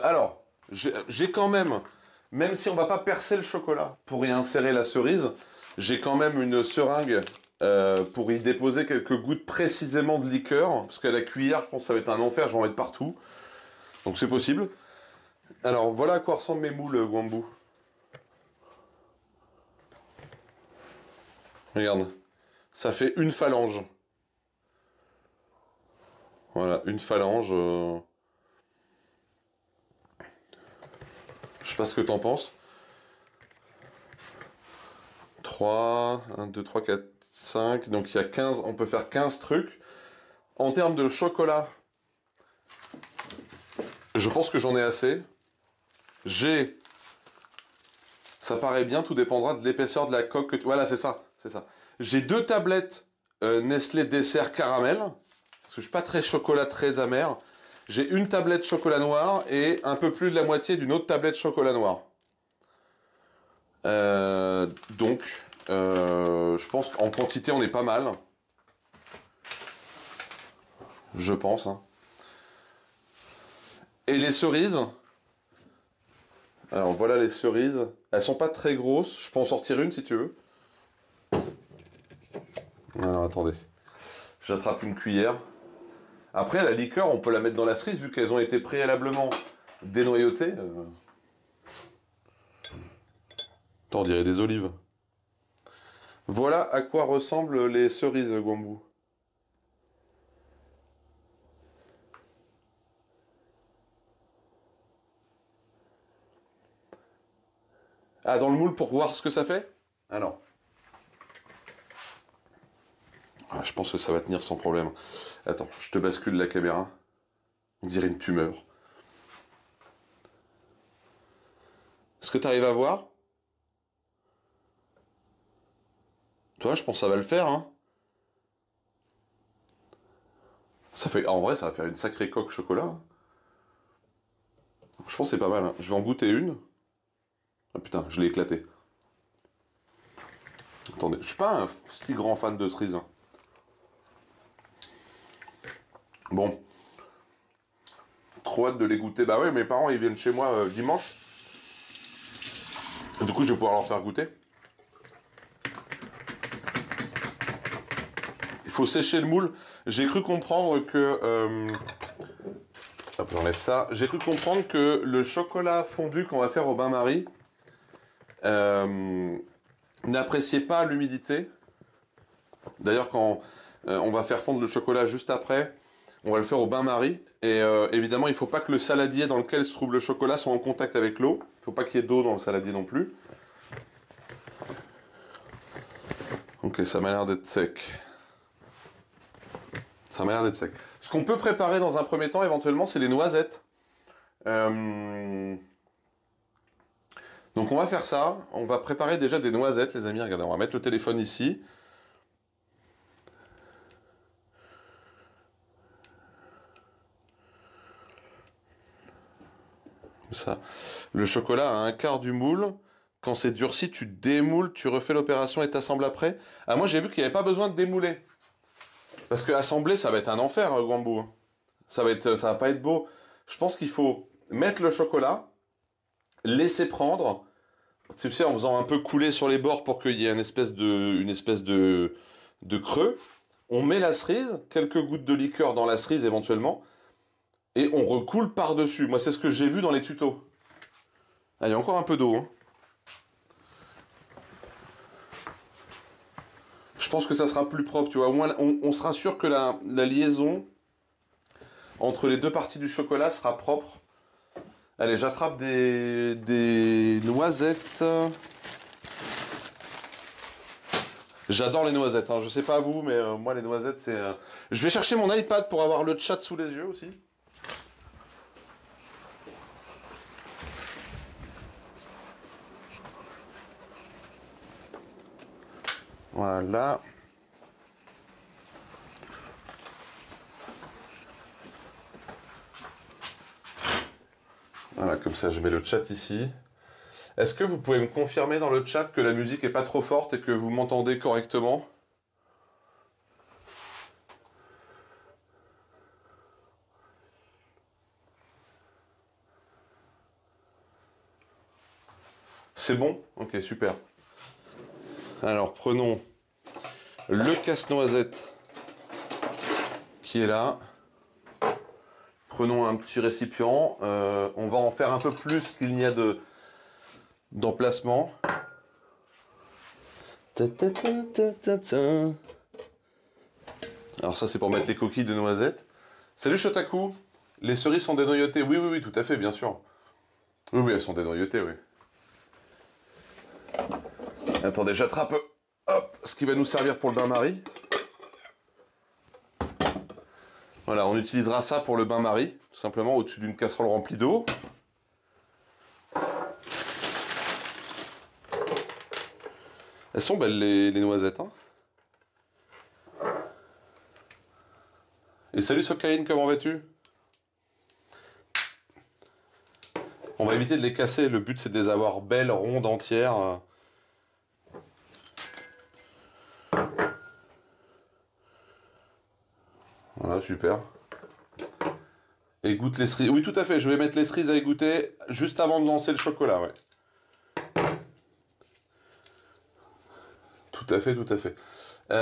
Alors, j'ai quand même si on va pas percer le chocolat pour y insérer la cerise, j'ai quand même une seringue pour y déposer quelques gouttes précisément de liqueur, parce qu'à la cuillère, je pense que ça va être un enfer, je vais en mettre partout. Donc c'est possible. Alors, voilà à quoi ressemblent mes moules, Gwambou. Regarde, ça fait une phalange. Voilà, une phalange. Je sais pas ce que t'en penses. 3, 1, 2, 3, 4, 5. Donc il y a 15, on peut faire 15 trucs. En termes de chocolat, je pense que j'en ai assez. J'ai... Ça paraît bien, tout dépendra de l'épaisseur de la coque que tu... Voilà, c'est ça, c'est ça. J'ai 2 tablettes Nestlé dessert caramel, parce que je suis pas très chocolat, très amer. J'ai une tablette chocolat noir et un peu plus de la moitié d'une autre tablette chocolat noir. Je pense qu'en quantité, on est pas mal. Je pense. Hein. Et les cerises. Alors voilà les cerises. Elles sont pas très grosses. Je peux en sortir une si tu veux. Alors attendez. J'attrape une cuillère. Après, la liqueur, on peut la mettre dans la cerise vu qu'elles ont été préalablement dénoyautées. On dirait des olives. Voilà à quoi ressemblent les cerises, Gwambou. Ah, dans le moule pour voir ce que ça fait? Ah non. Ah, je pense que ça va tenir sans problème. Attends, je te bascule la caméra. On dirait une tumeur. Est-ce que tu arrives à voir? Toi, je pense que ça va le faire, hein. Ça fait... En vrai, ça va faire une sacrée coque chocolat. Hein. Je pense que c'est pas mal. Hein. Je vais en goûter une. Ah putain, je l'ai éclaté. Attendez, je suis pas un si grand fan de cerise. Hein. Bon, trop hâte de les goûter. Bah ouais, mes parents, ils viennent chez moi dimanche. Et du coup, je vais pouvoir leur faire goûter. Il faut sécher le moule. J'ai cru comprendre que... Hop, j'enlève ça. J'ai cru comprendre que le chocolat fondu qu'on va faire au bain-marie n'appréciait pas l'humidité. D'ailleurs, quand on va faire fondre le chocolat juste après, on va le faire au bain-marie. Et évidemment, il ne faut pas que le saladier dans lequel se trouve le chocolat soit en contact avec l'eau. Il ne faut pas qu'il y ait d'eau dans le saladier non plus. Ok, ça m'a l'air d'être sec. Ça m'a l'air d'être sec. Ce qu'on peut préparer dans un premier temps, éventuellement, c'est les noisettes. Donc on va faire ça. On va préparer déjà des noisettes, les amis. Regardez, on va mettre le téléphone ici. Ça. Le chocolat à un quart du moule. Quand c'est durci, tu démoules, tu refais l'opération et t'assembles après. Ah, moi, j'ai vu qu'il n'y avait pas besoin de démouler. Parce que assembler, ça va être un enfer, Gwambou. Ça va pas être beau. Je pense qu'il faut mettre le chocolat, laisser prendre, tu sais, en faisant un peu couler sur les bords pour qu'il y ait une espèce de creux. On met la cerise, quelques gouttes de liqueur dans la cerise éventuellement, et on recoule par-dessus. Moi, c'est ce que j'ai vu dans les tutos. Ah, il y a encore un peu d'eau. Hein. Je pense que ça sera plus propre, tu vois. Au moins, on sera sûr que la liaison entre les deux parties du chocolat sera propre. Allez, j'attrape des noisettes. J'adore les noisettes, hein. Je sais pas vous, mais moi les noisettes c'est... Je vais chercher mon iPad pour avoir le chat sous les yeux aussi. Voilà. Voilà, comme ça je mets le chat ici. Est-ce que vous pouvez me confirmer dans le chat que la musique est pas trop forte et que vous m'entendez correctement? C'est bon? Ok, super. Alors, prenons le casse-noisette qui est là. Prenons un petit récipient. On va en faire un peu plus qu'il n'y a d'emplacement. Alors ça, c'est pour mettre les coquilles de noisettes. Salut Shotaku. Les cerises sont dénoyautées. Oui, oui, oui, tout à fait, bien sûr. Oui, oui, elles sont dénoyautées, oui. Attendez, j'attrape hop, ce qui va nous servir pour le bain-marie. Voilà, on utilisera ça pour le bain-marie, tout simplement au-dessus d'une casserole remplie d'eau. Elles sont belles les noisettes, hein. Et salut Sokain, comment vas-tu? On va éviter de les casser, le but c'est de les avoir belles, rondes, entières. Voilà, super. Égoutte les cerises. Oui, tout à fait, je vais mettre les cerises à égoutter juste avant de lancer le chocolat, ouais. Tout à fait, tout à fait. Eh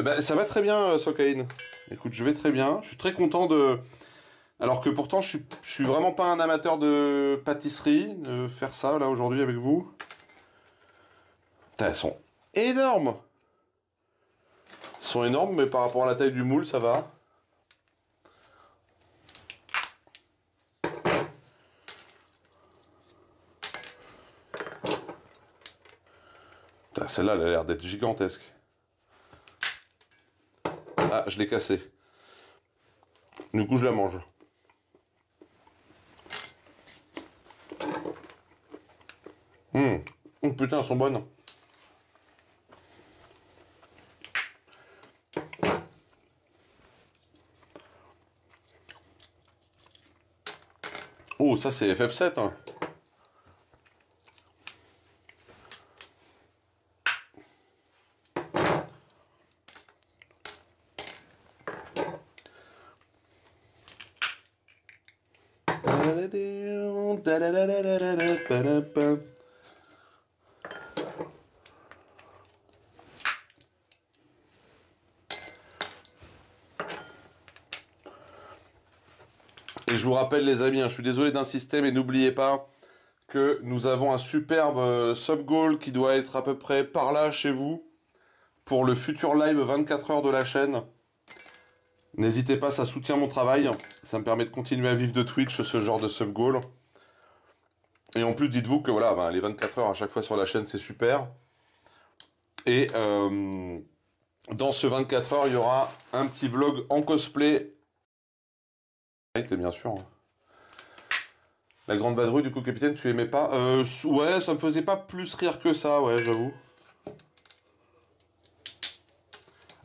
ben, ça va très bien, Sokain. Écoute, je vais très bien. Je suis très content de... Alors que pourtant, je suis vraiment pas un amateur de pâtisserie, de faire ça, là, aujourd'hui, avec vous. Putain, elles sont énormes! Elles sont énormes, mais par rapport à la taille du moule, ça va. Celle-là, elle a l'air d'être gigantesque. Ah, je l'ai cassée. Du coup, je la mange. Oh putain, elles sont bonnes. Oh, ça c'est FF7, hein. Et je vous rappelle les amis, hein, je suis désolé d'insister, mais n'oubliez pas que nous avons un superbe sub-goal qui doit être à peu près par là chez vous pour le futur live 24 heures de la chaîne. N'hésitez pas, ça soutient mon travail, ça me permet de continuer à vivre de Twitch ce genre de sub-goal. Et en plus, dites-vous que voilà, ben, les 24 heures à chaque fois sur la chaîne, c'est super. Et dans ce 24 heures, il y aura un petit vlog en cosplay. Bien sûr. La grande vadrouille, du coup, capitaine, tu aimais pas? Ouais, ça me faisait pas plus rire que ça, ouais, j'avoue.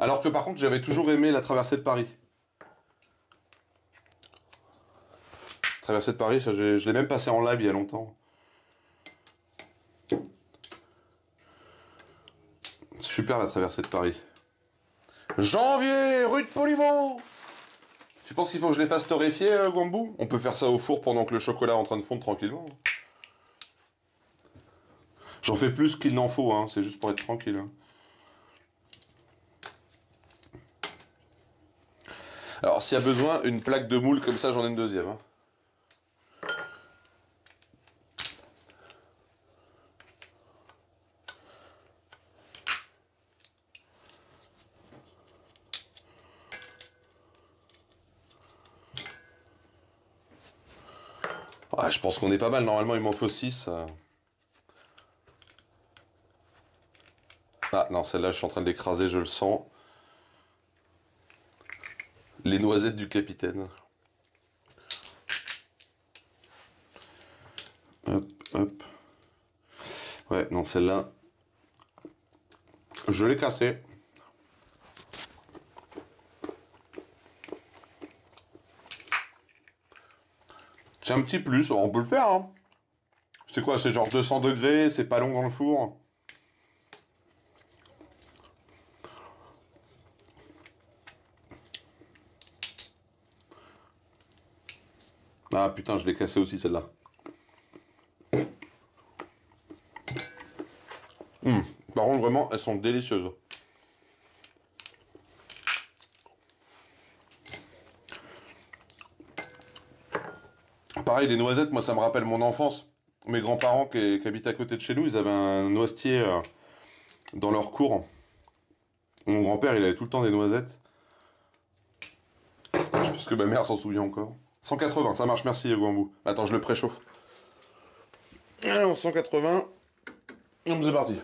Alors que par contre, j'avais toujours aimé la traversée de Paris. Traversée de Paris, ça, je l'ai même passé en live il y a longtemps. Super la traversée de Paris. Janvier, rue de Polimont. Tu penses qu'il faut que je les fasse torréfier, Gwambou? On peut faire ça au four pendant que le chocolat est en train de fondre tranquillement. J'en fais plus qu'il n'en faut, hein, c'est juste pour être tranquille. Hein. Alors, s'il y a besoin, une plaque de moule comme ça, j'en ai une deuxième. Hein. Ouais, je pense qu'on est pas mal, normalement il m'en faut 6. Ah non, celle-là je suis en train de l'écraser, je le sens. Les noisettes du capitaine. Hop, hop. Ouais, non, celle-là, je l'ai cassée. C'est un petit plus, on peut le faire, hein. C'est quoi, c'est genre 200 degrés, c'est pas long dans le four. Ah putain, je l'ai cassée aussi celle-là. Par contre, vraiment, elles sont délicieuses. Pareil, les noisettes, moi, ça me rappelle mon enfance. Mes grands-parents qui habitent à côté de chez nous, ils avaient un noisetier dans leur cour. Mon grand-père, il avait tout le temps des noisettes. Parce que ma mère s'en souvient encore. 180, ça marche, merci, Guambou. Attends, je le préchauffe. Alors, 180. C'est parti.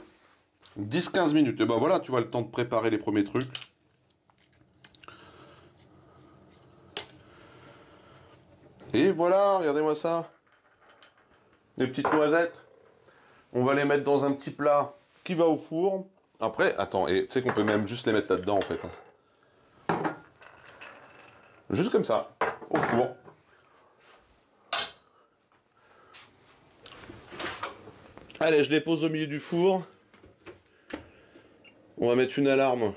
10-15 minutes. Et ben voilà, tu vois le temps de préparer les premiers trucs. Et voilà, regardez-moi ça. Les petites noisettes. On va les mettre dans un petit plat qui va au four. Après, attends, et tu sais qu'on peut même juste les mettre là-dedans en fait. Juste comme ça, au four. Allez, je les pose au milieu du four. On va mettre une alarme.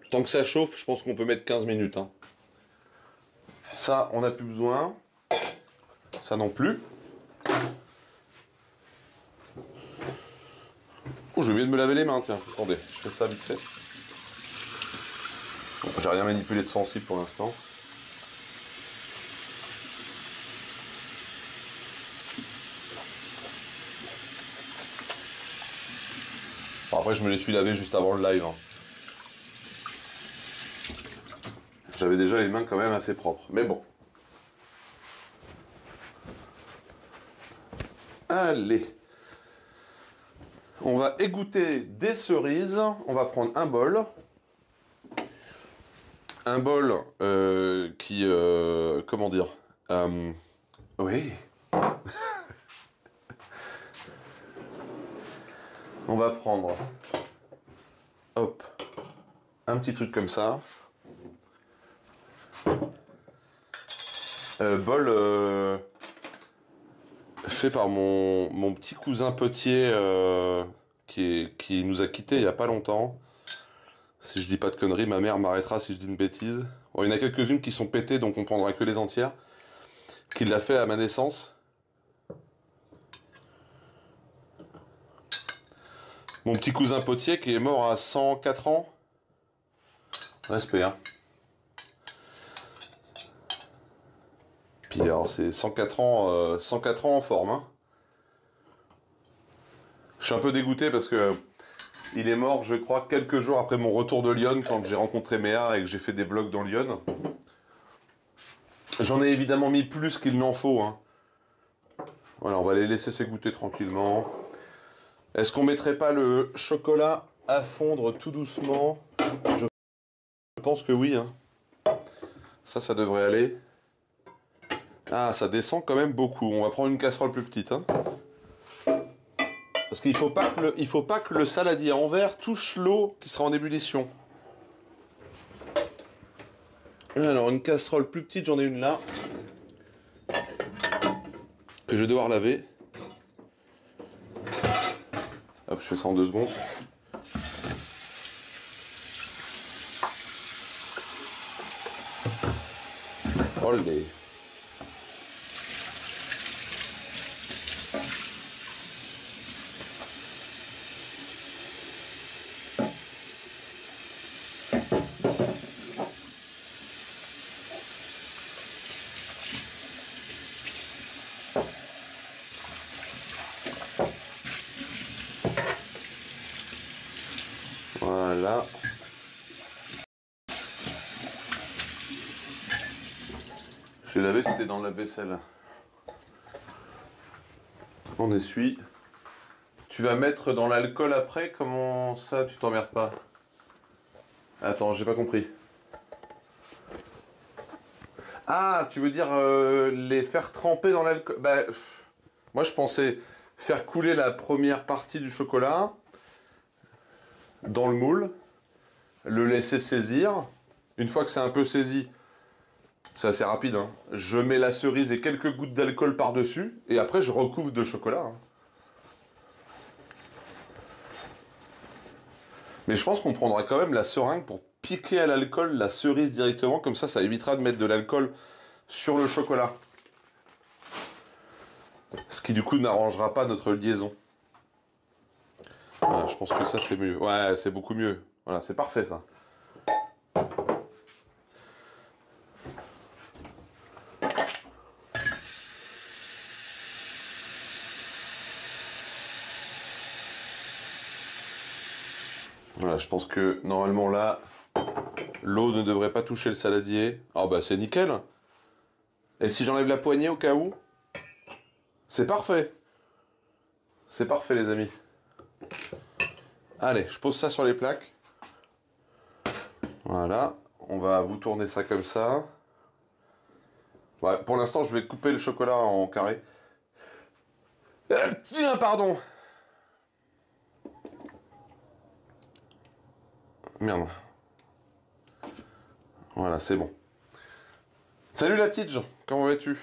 Tant que ça chauffe, je pense qu'on peut mettre 15 minutes. Hein. Ça, on n'a plus besoin. Ça non plus. Oh, j'ai oublié de me laver les mains, tiens. Attendez, je fais ça vite fait. Bon, j'ai rien manipulé de sensible pour l'instant. Bon, après, je me les suis lavés juste avant le live. Hein. J'avais déjà les mains quand même assez propres. Mais bon. Allez. On va égoutter des cerises. On va prendre un bol. Un bol qui... comment dire oui. On va prendre... Hop. Un petit truc comme ça. Bol fait par mon petit cousin potier qui nous a quittés il y a pas longtemps. Si je dis pas de conneries, ma mère m'arrêtera si je dis une bêtise. Bon, il y en a quelques-unes qui sont pétées, donc on prendra que les entières. Qu'il l'a fait à ma naissance. Mon petit cousin potier qui est mort à 104 ans. Respect, hein. Puis alors, c'est 104 ans, 104 ans en forme, hein. Je suis un peu dégoûté parce que il est mort, je crois, quelques jours après mon retour de Lyon, quand j'ai rencontré Méa et que j'ai fait des vlogs dans Lyon. J'en ai évidemment mis plus qu'il n'en faut, hein. Voilà, on va les laisser s'égoutter tranquillement. Est-ce qu'on mettrait pas le chocolat à fondre tout doucement? Je pense que oui, hein. Ça devrait aller. Ah, ça descend quand même beaucoup. On va prendre une casserole plus petite, hein. Parce qu'il faut pas que le saladier en verre touche l'eau qui sera en ébullition. Alors, une casserole plus petite, j'en ai une là. Que je vais devoir laver. Hop, je fais ça en 2 secondes. Olé. Voilà. J'ai lavé, c'était dans la vaisselle. On essuie. Tu vas mettre dans l'alcool après? Comment ça, tu t'emmerdes pas? Attends, j'ai pas compris. Ah, tu veux dire les faire tremper dans l'alcool? Bah, moi je pensais faire couler la première partie du chocolat dans le moule, le laisser saisir. Une fois que c'est un peu saisi, c'est assez rapide, hein. Je mets la cerise et quelques gouttes d'alcool par-dessus, et après je recouvre de chocolat. Hein. Mais je pense qu'on prendra quand même la seringue pour piquer à l'alcool la cerise directement, comme ça évitera de mettre de l'alcool sur le chocolat. Ce qui du coup n'arrangera pas notre liaison. Voilà, je pense que ça c'est mieux. Ouais, c'est beaucoup mieux. Voilà, c'est parfait ça. Voilà, je pense que normalement là, l'eau ne devrait pas toucher le saladier. Oh bah c'est nickel. Et si j'enlève la poignée au cas où? C'est parfait. C'est parfait les amis. Allez, je pose ça sur les plaques. Voilà, on va vous tourner ça comme ça. Ouais, pour l'instant, je vais couper le chocolat en carré. Tiens, pardon. Merde. Voilà, c'est bon. Salut la tige, comment vas-tu?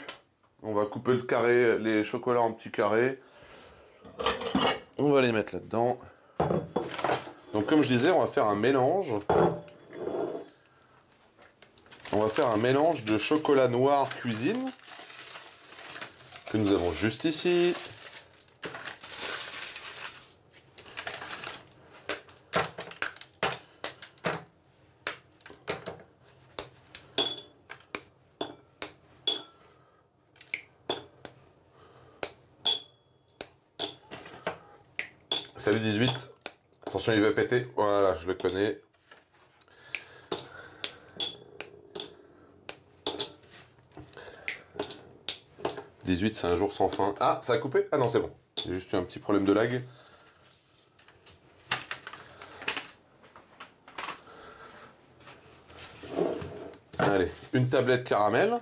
On va couper le carré, les chocolats en petits carrés. On va les mettre là-dedans. Donc comme je disais, on va faire un mélange. On va faire un mélange de chocolat noir cuisine que nous avons juste ici. Salut 18. Attention, il va péter. Voilà, je le connais. « 18, c'est un jour sans fin. » Ah, ça a coupé? Ah non, c'est bon. J'ai juste eu un petit problème de lag. Allez, une tablette caramel.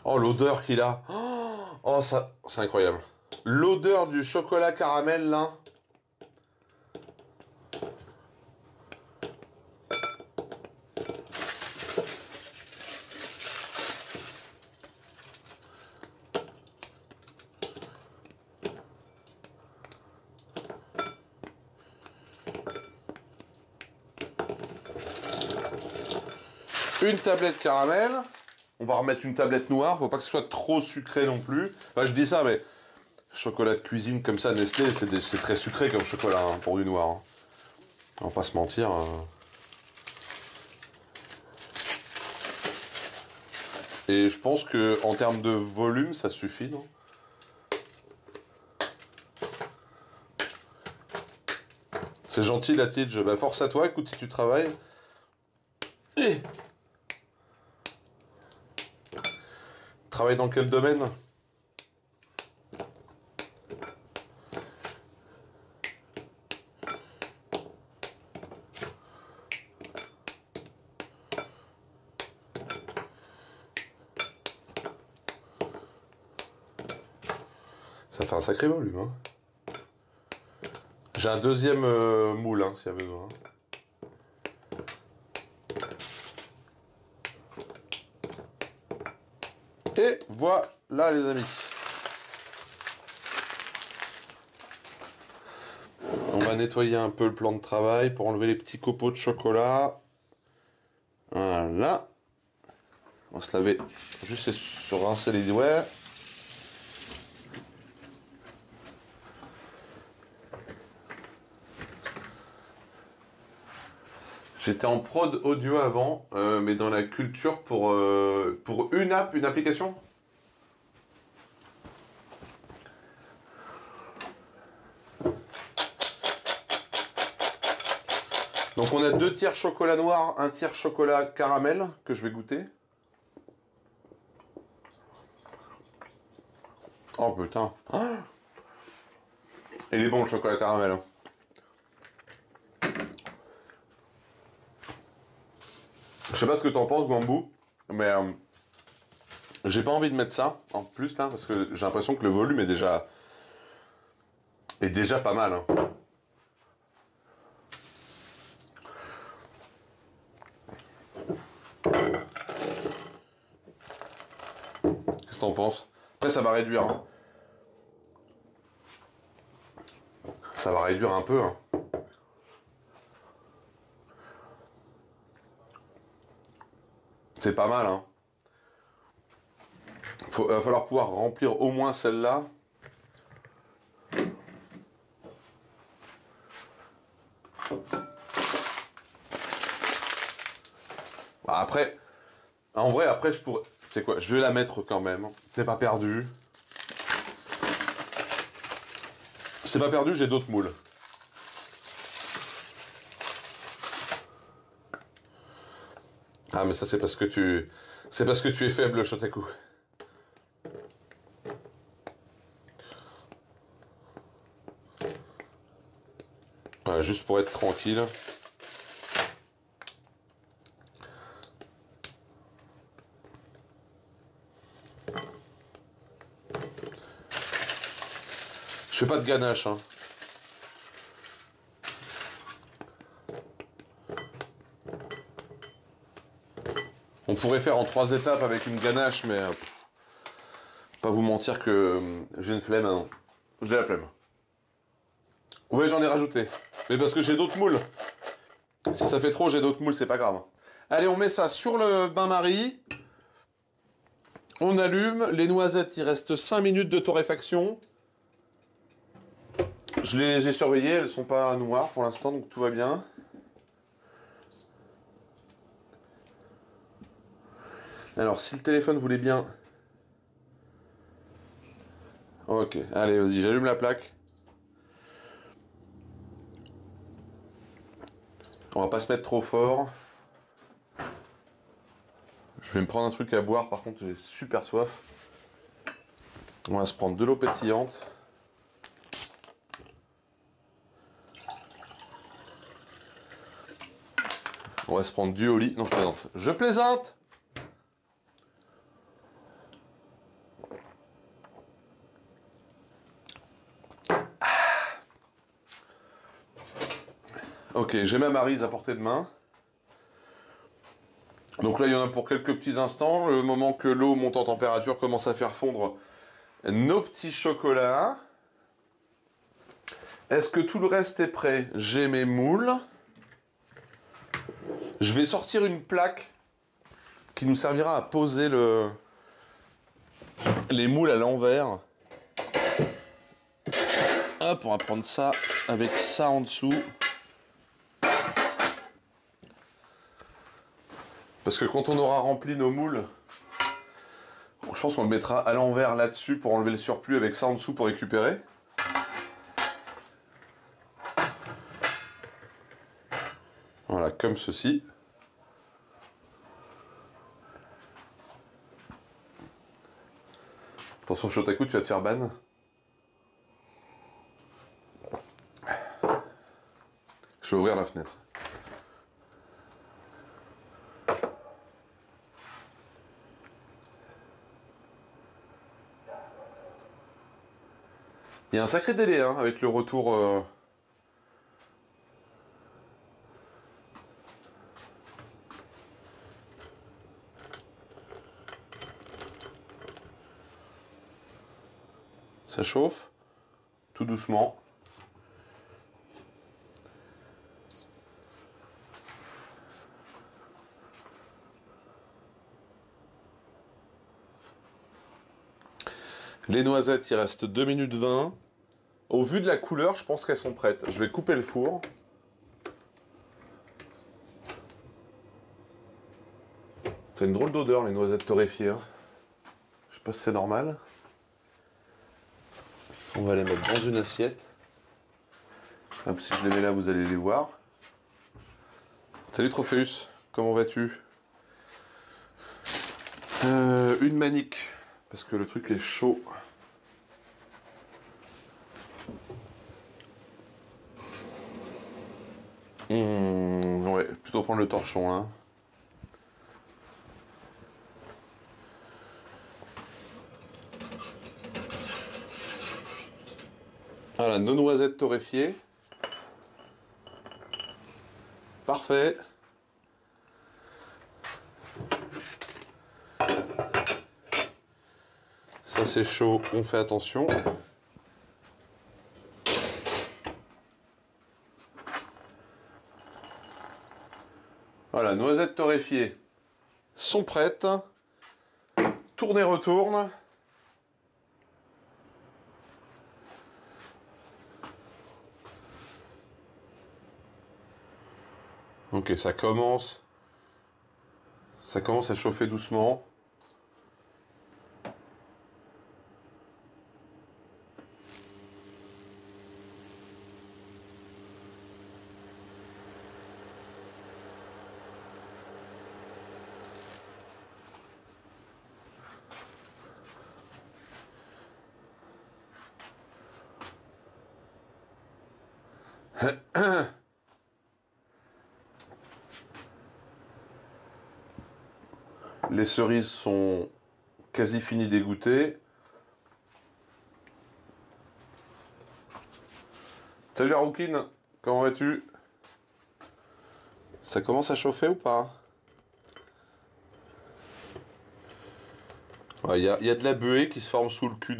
Oh, l'odeur qu'il a. Oh, ça, c'est incroyable. L'odeur du chocolat caramel, là. Une tablette caramel. On va remettre une tablette noire. Faut pas que ce soit trop sucré non plus. Enfin, je dis ça, mais chocolat de cuisine comme ça, Nestlé, c'est très sucré comme chocolat hein, pour du noir. Hein. On va pas se mentir. Et je pense que en termes de volume, ça suffit, non? C'est gentil la tige. Bah, force à toi, écoute si tu travailles. Et... Travaille dans quel domaine? Ça fait un sacré volume. Hein. J'ai un deuxième moule, hein, s'il y a besoin. Et voilà les amis. On va nettoyer un peu le plan de travail pour enlever les petits copeaux de chocolat. Voilà. On va se laver juste se rincer les doigts. J'étais en prod audio avant, mais dans la culture pour une app, une application. Donc on a 2 tiers chocolat noir, 1 tiers chocolat caramel que je vais goûter. Oh putain. Ah, il est bon le chocolat caramel. Je sais pas ce que t'en penses, Gambou, mais j'ai pas envie de mettre ça en plus là parce que j'ai l'impression que le volume est déjà pas mal. Hein. Qu'est-ce que t'en penses? Après ça va réduire. Hein. Ça va réduire un peu. Hein. C'est pas mal, hein. Va falloir pouvoir remplir au moins celle-là. Bah, après, en vrai, après, je pourrais... C'est quoi? Je vais la mettre quand même. C'est pas perdu. C'est pas perdu, j'ai d'autres moules. Ah, mais ça, c'est parce que tu... C'est parce que tu es faible, Shotaku. Voilà, juste pour être tranquille. Je fais pas de ganache, hein. On pourrait faire en 3 étapes avec une ganache, mais... pas vous mentir que j'ai une flemme, hein. J'ai la flemme. Ouais, j'en ai rajouté. Mais parce que j'ai d'autres moules. Si ça fait trop, j'ai d'autres moules, c'est pas grave. Allez, on met ça sur le bain-marie. On allume. Les noisettes, il reste 5 minutes de torréfaction. Je les ai surveillées, elles sont pas noires pour l'instant, donc tout va bien. Alors, si le téléphone voulait bien... Ok, allez, vas-y, j'allume la plaque. On va pas se mettre trop fort. Je vais me prendre un truc à boire, par contre, j'ai super soif. On va se prendre de l'eau pétillante. On va se prendre du Oli. Non, je plaisante. Je plaisante! Ok, j'ai ma Maryse à portée de main. Donc là, il y en a pour quelques petits instants. Le moment que l'eau monte en température, commence à faire fondre nos petits chocolats. Est-ce que tout le reste est prêt? J'ai mes moules. Je vais sortir une plaque qui nous servira à poser les moules à l'envers. Hop, on va prendre ça avec ça en dessous. Parce que quand on aura rempli nos moules, je pense qu'on le mettra à l'envers là-dessus pour enlever le surplus avec ça en dessous pour récupérer. Voilà, comme ceci. Attention, Shotaku, tu vas te faire ban. Je vais ouvrir la fenêtre. Il y a un sacré délai hein, avec le retour... Ça chauffe, tout doucement. Les noisettes, il reste 2 minutes 20. Au vu de la couleur, je pense qu'elles sont prêtes. Je vais couper le four. C'est une drôle d'odeur, les noisettes torréfiées. Hein. Je sais pas si c'est normal. On va les mettre dans une assiette. Hop, si je les mets là, vous allez les voir. Salut Trophéus, comment vas-tu? Une manique, parce que le truc est chaud. Ouais, plutôt prendre le torchon hein. Voilà, nos noisettes torréfiées. Parfait. Ça c'est chaud, on fait attention. Voilà, noisettes torréfiées. sont prêtes. Tourne et retourne. Ok, ça commence à chauffer doucement. Les cerises sont quasi finies d'égoutter. Salut la rouquine, comment vas-tu? Ça commence à chauffer ou pas? Il y a de la buée qui se forme sous le cul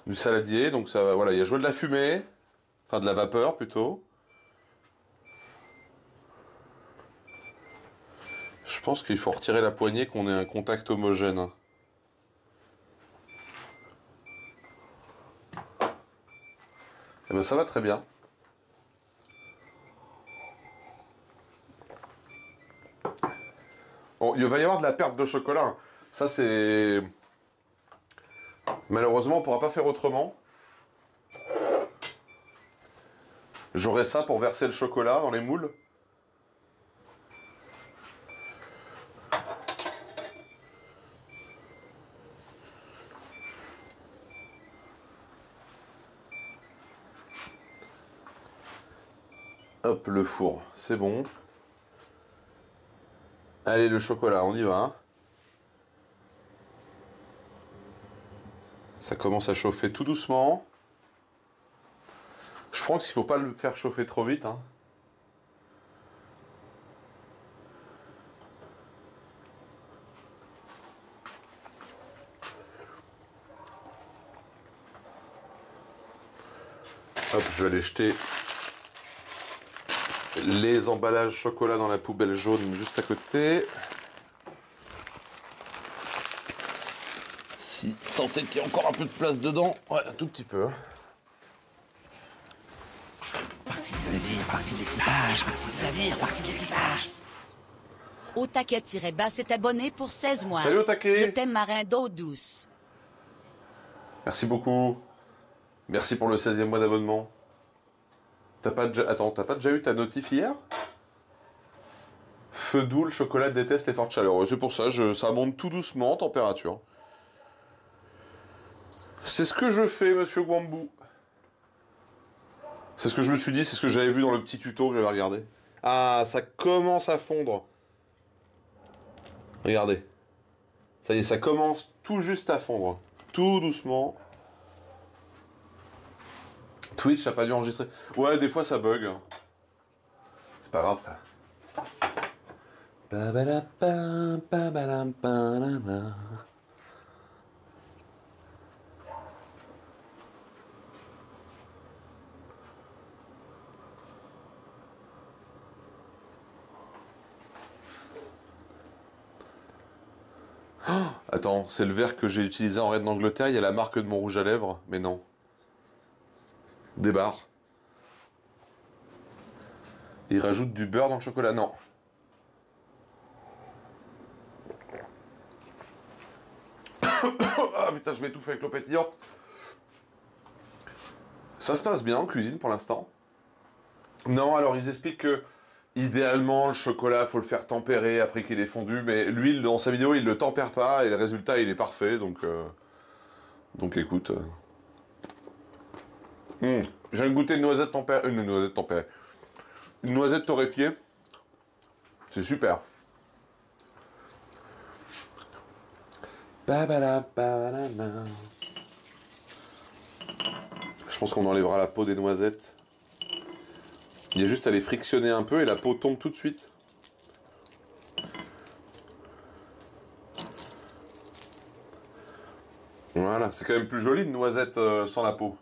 du saladier, donc ça, voilà, il y a joué de la fumée, enfin de la vapeur plutôt. Je pense qu'il faut retirer la poignée, qu'on ait un contact homogène. Eh ben ça va très bien. Bon, il va y avoir de la perte de chocolat. Ça c'est... Malheureusement, on ne pourra pas faire autrement. J'aurai ça pour verser le chocolat dans les moules. Hop, le four, c'est bon. Allez, le chocolat, on y va. Ça commence à chauffer tout doucement. Je pense qu'il ne faut pas le faire chauffer trop vite. Hein. Hop, je vais aller jeter les emballages chocolat dans la poubelle jaune juste à côté. Si tant est qu'il y a encore un peu de place dedans. Ouais, un tout petit peu. Partie de navire, partie de l'équipage, partie de navire, partie de l'équipage. Au taquet-bas s'est abonné pour 16 mois. Salut au taquet. Je t'aime marin d'eau douce. Merci beaucoup. Merci pour le 16e mois d'abonnement. Attends, t'as pas déjà eu ta notif hier? Feu doux, le chocolat déteste les fortes chaleurs. C'est pour ça, ça monte tout doucement en température. C'est ce que je fais, monsieur Gwambou. C'est ce que je me suis dit, c'est ce que j'avais vu dans le petit tuto que j'avais regardé. Ah, ça commence à fondre. Regardez. Ça y est, ça commence tout juste à fondre. Tout doucement. Twitch a pas dû enregistrer. Ouais, des fois ça bug. C'est pas grave ça. Attends, c'est le verre que j'ai utilisé en reine d'Angleterre, il y a la marque de mon rouge à lèvres, mais non. Des barres. Il rajoute du beurre dans le chocolat, non. Ah putain, je vais étouffer avec l'eau pétillante. Ça se passe bien en cuisine pour l'instant. Non, alors ils expliquent que idéalement le chocolat faut le faire tempérer après qu'il est fondu, mais lui dans sa vidéo il le tempère pas et le résultat il est parfait, donc écoute. J'ai goûté une noisette tempérée, une noisette tempérée, une noisette torréfiée, c'est super. Je pense qu'on enlèvera la peau des noisettes. Il y a juste à les frictionner un peu et la peau tombe tout de suite. Voilà, c'est quand même plus joli une noisette sans la peau.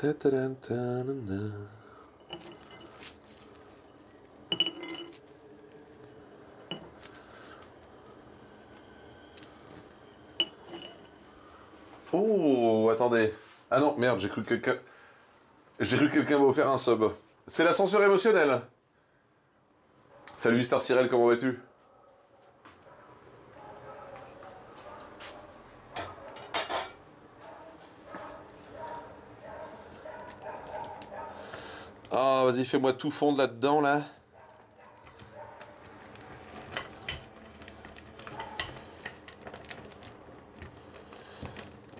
Ta-ta-da-ta-na-na. Oh, attendez. Ah non, merde, j'ai cru que quelqu'un... J'ai cru que quelqu'un m'a offert un sub. C'est l'ascenseur émotionnel. Salut Mister Cyril, comment vas-tu? Ah, vas-y, fais-moi tout fondre là-dedans, là.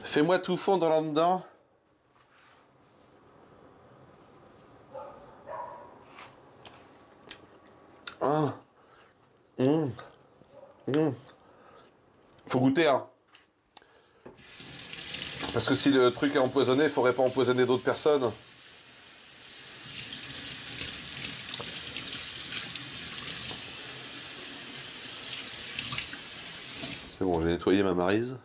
Fais-moi tout fondre là-dedans. Ah. Faut goûter, hein. Parce que si le truc est empoisonné, il faudrait pas empoisonner d'autres personnes. C'est bon, j'ai nettoyé ma maryse.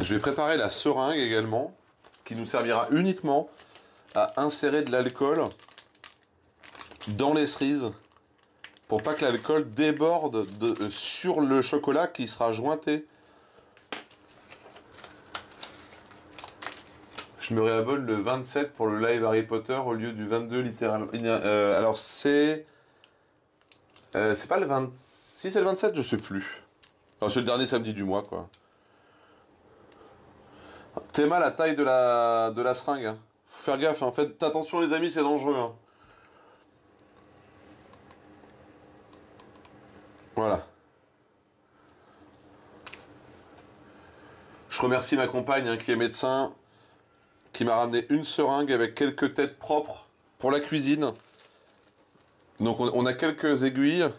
Je vais préparer la seringue également, qui nous servira uniquement à insérer de l'alcool dans les cerises, pour pas que l'alcool déborde sur le chocolat qui sera jointé. Je me réabonne le 27 pour le live Harry Potter au lieu du 22 littéralement. Alors c'est pas le 26, c'est le 27, je sais plus. Enfin, c'est le dernier samedi du mois, quoi. Théma la taille de la seringue. Hein. Faut faire gaffe, hein. Faites attention les amis, c'est dangereux. Hein. Voilà. Je remercie ma compagne hein, qui est médecin, qui m'a ramené une seringue avec quelques têtes propres pour la cuisine. Donc on a quelques aiguilles.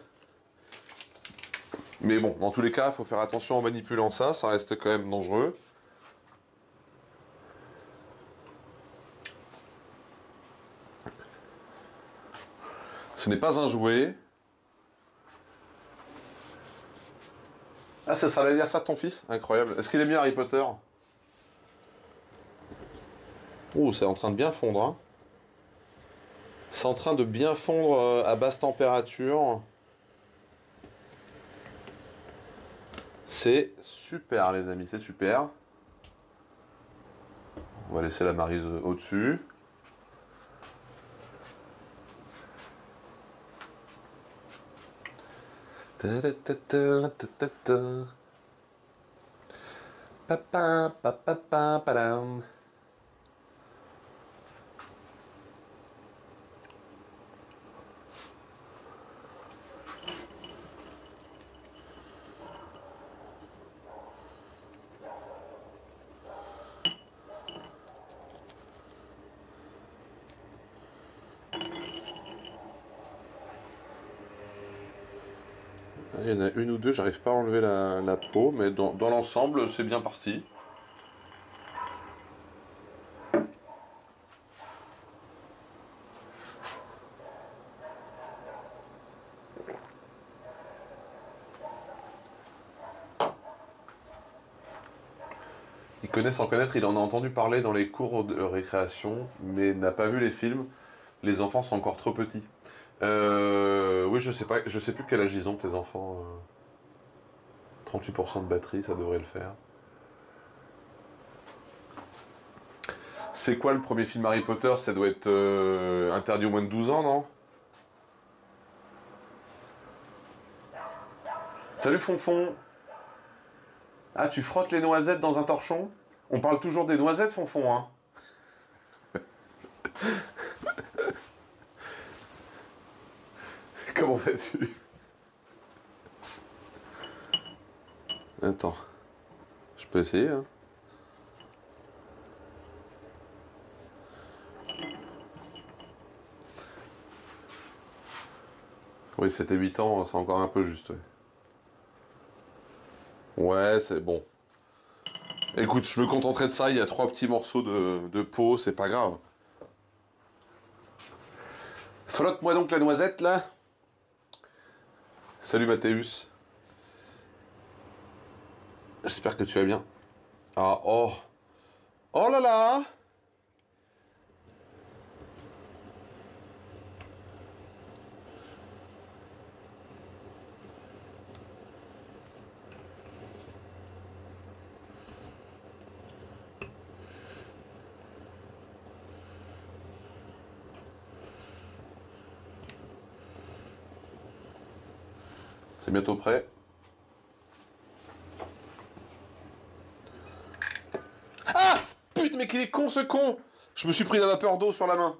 Mais bon, dans tous les cas, il faut faire attention en manipulant ça, ça reste quand même dangereux. Ce n'est pas un jouet. Ah, ça sera l'anniversaire de ton fils? Incroyable. Est-ce qu'il aime bien Harry Potter? Oh, c'est en train de bien fondre. Hein. C'est en train de bien fondre à basse température. C'est super, les amis, c'est super. On va laisser la maryse au-dessus. Papa, papa, papa, padam. Il y en a une ou deux, j'arrive pas à enlever la peau, mais dans l'ensemble, c'est bien parti. Il connaît sans connaître, il en a entendu parler dans les cours de récréation, mais n'a pas vu les films. Les enfants sont encore trop petits. Oui, je sais pas, je sais plus quel âge ils ont tes enfants. 38% de batterie, ça devrait le faire. C'est quoi le premier film Harry Potter? Ça doit être interdit au moins de 12 ans, non? Salut Fonfon. Ah, tu frottes les noisettes dans un torchon? On parle toujours des noisettes, Fonfon, hein? Comment fais-tu? Attends. Je peux essayer, hein? Oui, c'était 8 ans, c'est encore un peu juste, ouais. Ouais, c'est bon. Écoute, je me contenterai de ça, il y a 3 petits morceaux de peau, c'est pas grave. Flotte-moi donc la noisette, là. Salut Mathéus. J'espère que tu vas bien. Ah, oh. Oh là là. C'est bientôt prêt. Ah! Putain, mais qu'il est con ce con! Je me suis pris la vapeur d'eau sur la main.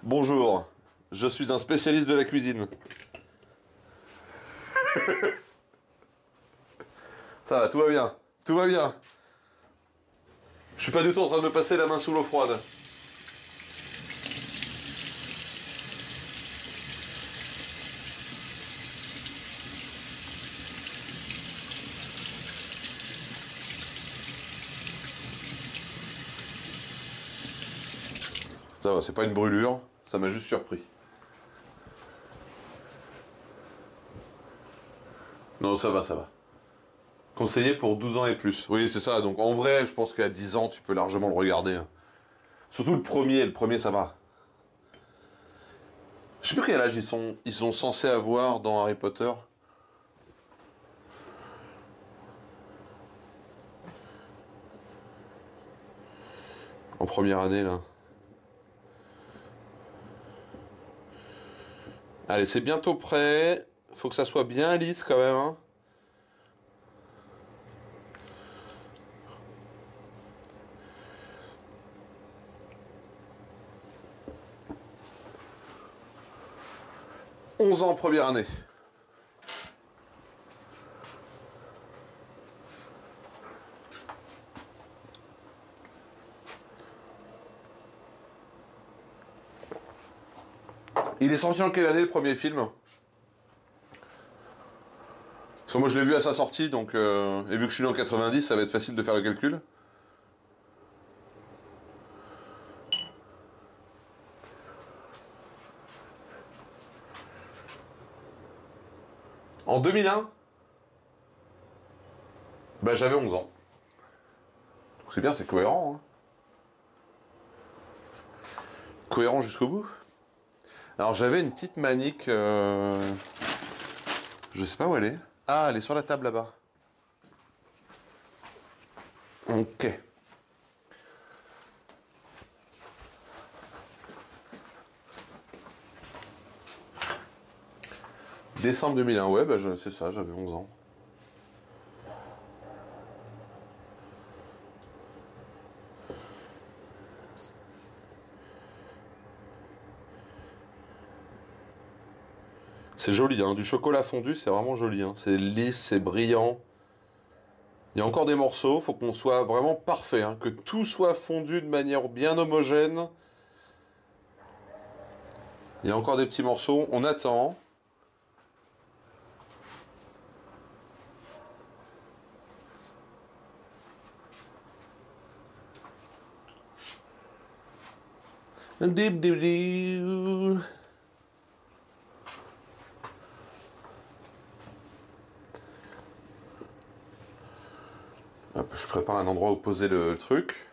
Bonjour, je suis un spécialiste de la cuisine. Ça va, tout va bien. Tout va bien. Je suis pas du tout en train de me passer la main sous l'eau froide. Ça va, c'est pas une brûlure, ça m'a juste surpris. Non, ça va, ça va. Conseillé pour 12 ans et plus. Oui, c'est ça. Donc en vrai, je pense qu'à 10 ans, tu peux largement le regarder. Hein. Surtout le premier, ça va. Je sais plus quel âge ils sont censés avoir dans Harry Potter. En première année, là. Allez, c'est bientôt prêt. Faut que ça soit bien lisse quand même. Hein. « 11 ans en première année. Il est sorti en quelle année le premier film? Parce que moi je l'ai vu à sa sortie, donc et vu que je suis né en 90, ça va être facile de faire le calcul. En 2001, bah j'avais 11 ans. Donc c'est bien, c'est cohérent. Hein. Cohérent jusqu'au bout. Alors j'avais une petite manique, je sais pas où elle est. Ah, elle est sur la table là-bas. Ok. Décembre 2001, ouais, bah c'est ça, j'avais 11 ans. C'est joli, hein, du chocolat fondu, c'est vraiment joli. Hein. C'est lisse, c'est brillant. Il y a encore des morceaux, faut qu'on soit vraiment parfait, hein, que tout soit fondu de manière bien homogène. Il y a encore des petits morceaux, on attend. Dip, dip, dip. Hop, je prépare un endroit où poser le truc.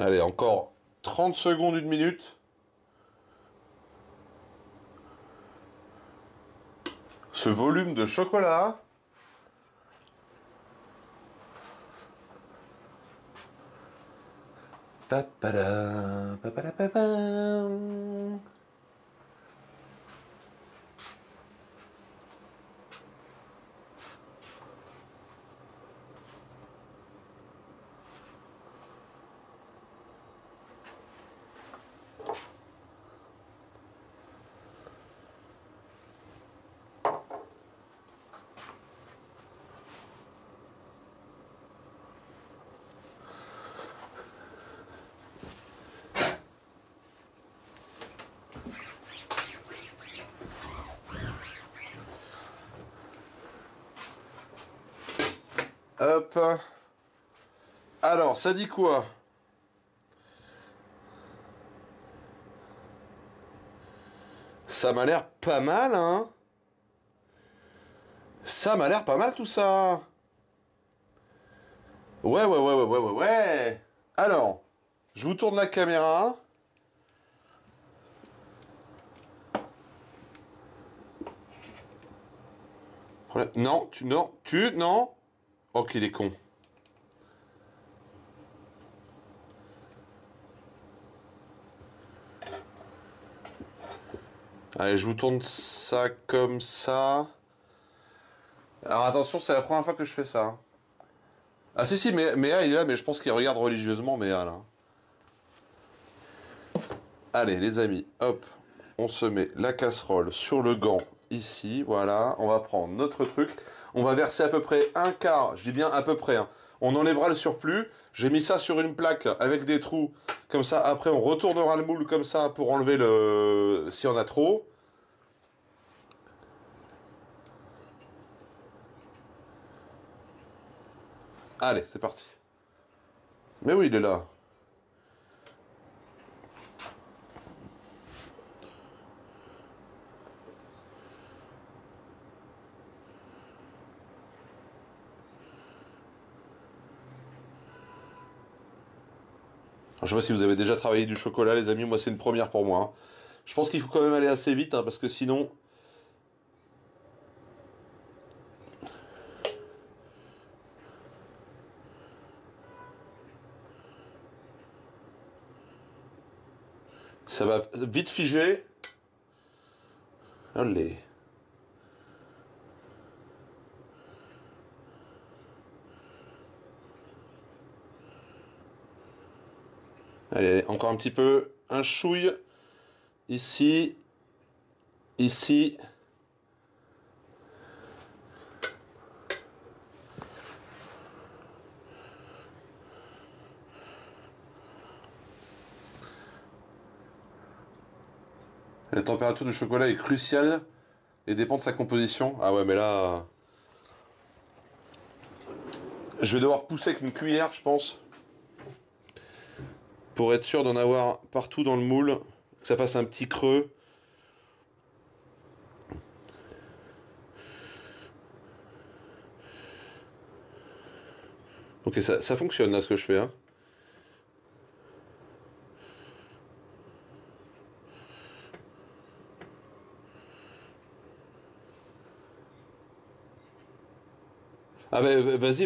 Allez, encore 30 secondes, une minute. Ce volume de chocolat. Papada, papada, papada. Hop. Alors, ça dit quoi? Ça m'a l'air pas mal, hein? Ça m'a l'air pas mal tout ça. Ouais. Alors, je vous tourne la caméra. Non. Non. Oh, qu'il est con. Allez, je vous tourne ça comme ça. Alors attention, c'est la première fois que je fais ça, hein. Ah si, Méa il est là, mais je pense qu'il regarde religieusement Méa là. Allez les amis, hop, on se met la casserole sur le gant ici, voilà. On va prendre notre truc. On va verser à peu près un quart, je dis bien à peu près, hein. On enlèvera le surplus. J'ai mis ça sur une plaque avec des trous. Comme ça, après on retournera le moule comme ça pour enlever le... si on a trop. Allez, c'est parti. Mais oui, il est là. Alors, je sais pas si vous avez déjà travaillé du chocolat, les amis. Moi, c'est une première pour moi, hein. Je pense qu'il faut quand même aller assez vite, hein, parce que sinon... ça va vite figer. Allez. Allez, encore un petit peu. Un chouille. Ici. Ici. La température du chocolat est cruciale et dépend de sa composition. Ah ouais, mais là... je vais devoir pousser avec une cuillère, je pense. Pour être sûr d'en avoir partout dans le moule. Que ça fasse un petit creux. Ok, ça fonctionne là ce que je fais, hein. Ah bah vas-y,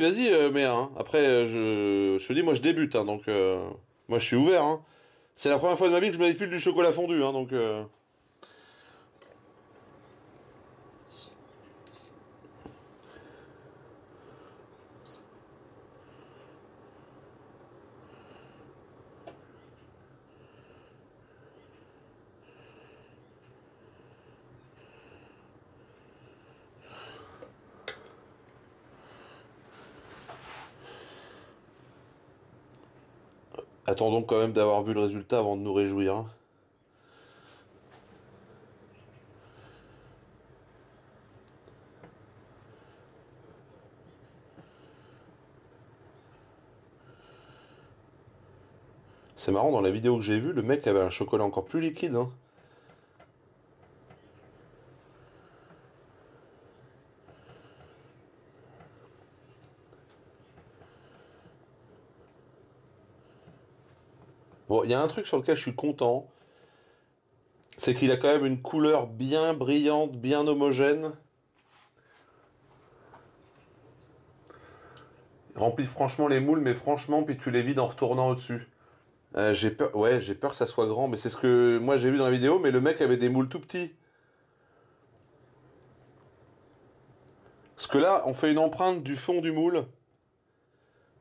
mais hein. Après, je te dis, moi je débute, hein, donc moi je suis ouvert, hein. C'est la première fois de ma vie que je manipule du chocolat fondu, hein, donc... Attendons quand même d'avoir vu le résultat avant de nous réjouir, hein. C'est marrant, dans la vidéo que j'ai vue, le mec avait un chocolat encore plus liquide, hein. Bon, il y a un truc sur lequel je suis content, c'est qu'il a quand même une couleur bien brillante, bien homogène. Il remplit franchement les moules, mais franchement, puis tu les vides en retournant au-dessus. J'ai peur, ouais, j'ai peur que ça soit grand, mais c'est ce que moi j'ai vu dans la vidéo, mais le mec avait des moules tout petits. Parce que là, on fait une empreinte du fond du moule,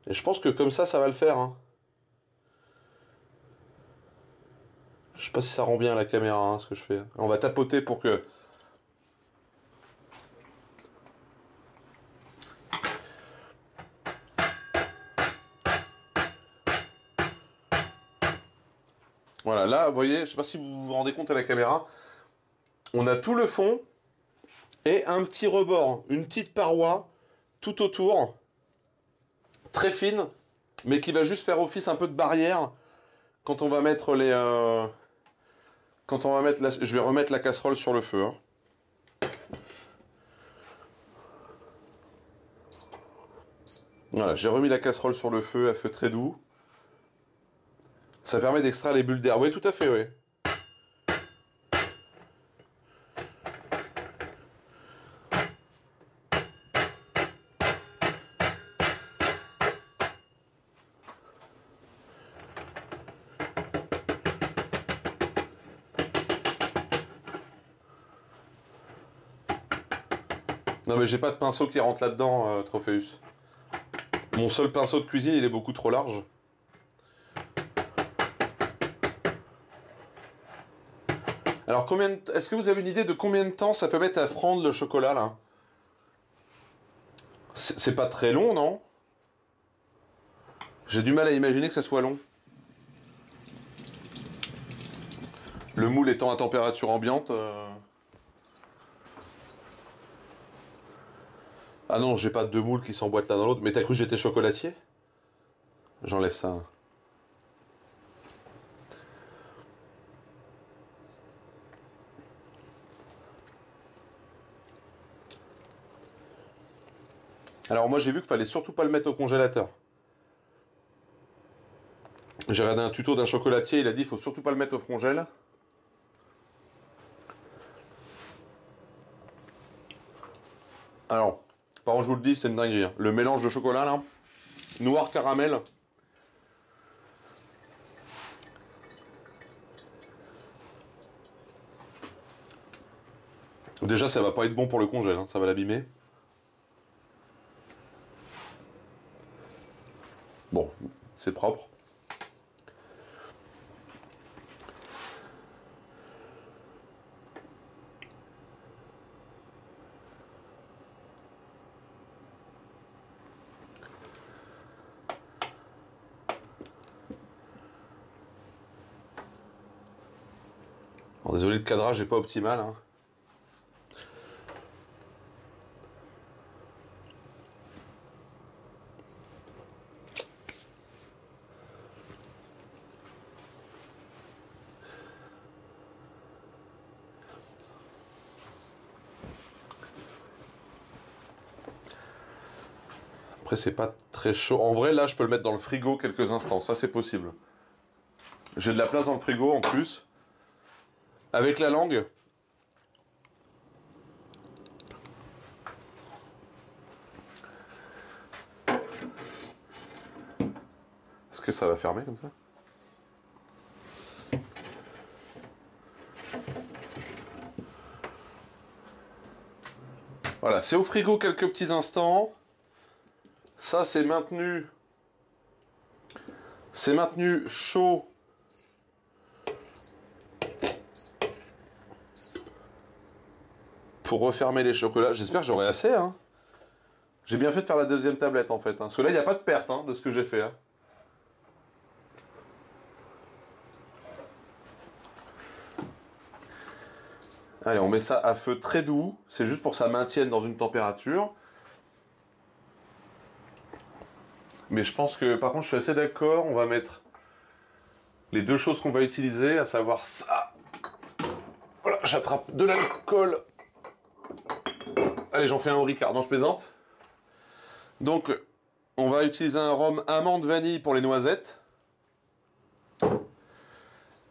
et je pense que comme ça va le faire, hein. Je sais pas si ça rend bien à la caméra, hein, ce que je fais. On va tapoter pour que... Voilà, là, vous voyez, je sais pas si vous vous rendez compte à la caméra, on a tout le fond et un petit rebord, une petite paroi tout autour. très fine, mais qui va juste faire office un peu de barrière quand on va mettre les... quand on va mettre je vais remettre la casserole sur le feu. Hein. Voilà, j'ai remis la casserole sur le feu à feu très doux. Ça permet d'extraire les bulles d'air. Oui, tout à fait, oui. Non mais j'ai pas de pinceau qui rentre là-dedans, Trophéus. Mon seul pinceau de cuisine, il est beaucoup trop large. Alors, est-ce que vous avez une idée de combien de temps ça peut mettre à prendre le chocolat, là? C'est pas très long, non? J'ai du mal à imaginer que ça soit long. Le moule étant à température ambiante... Ah non, j'ai pas deux moules qui s'emboîtent l'un dans l'autre. Mais t'as cru que j'étais chocolatier? J'enlève ça. Alors moi j'ai vu qu'il fallait surtout pas le mettre au congélateur. J'ai regardé un tuto d'un chocolatier, il a dit qu'il faut surtout pas le mettre au congèle. Alors, par contre je vous le dis, c'est une dinguerie. Hein. Le mélange de chocolat là, noir caramel. Déjà ça va pas être bon pour le congèle, hein, ça va l'abîmer. Bon, c'est propre. Alors, désolé, le cadrage n'est pas optimal. Hein. Après, c'est pas très chaud. En vrai, là, je peux le mettre dans le frigo quelques instants. Ça, c'est possible. J'ai de la place dans le frigo en plus. Avec la langue. Est-ce que ça va fermer comme ça? Voilà, c'est au frigo quelques petits instants. Ça, c'est maintenu. C'est maintenu chaud. Pour refermer les chocolats. J'espère que j'aurai assez. Hein. J'ai bien fait de faire la deuxième tablette en fait. Hein. Parce que là, il n'y a pas de perte hein, de ce que j'ai fait. Hein. Allez, on met ça à feu très doux. C'est juste pour que ça maintienne dans une température. Mais je pense que, par contre, je suis assez d'accord. On va mettre les deux choses qu'on va utiliser, à savoir ça. Voilà, j'attrape de l'alcool. Allez, j'en fais un au Ricard. Non, je plaisante. Donc, on va utiliser un rhum amande vanille pour les noisettes.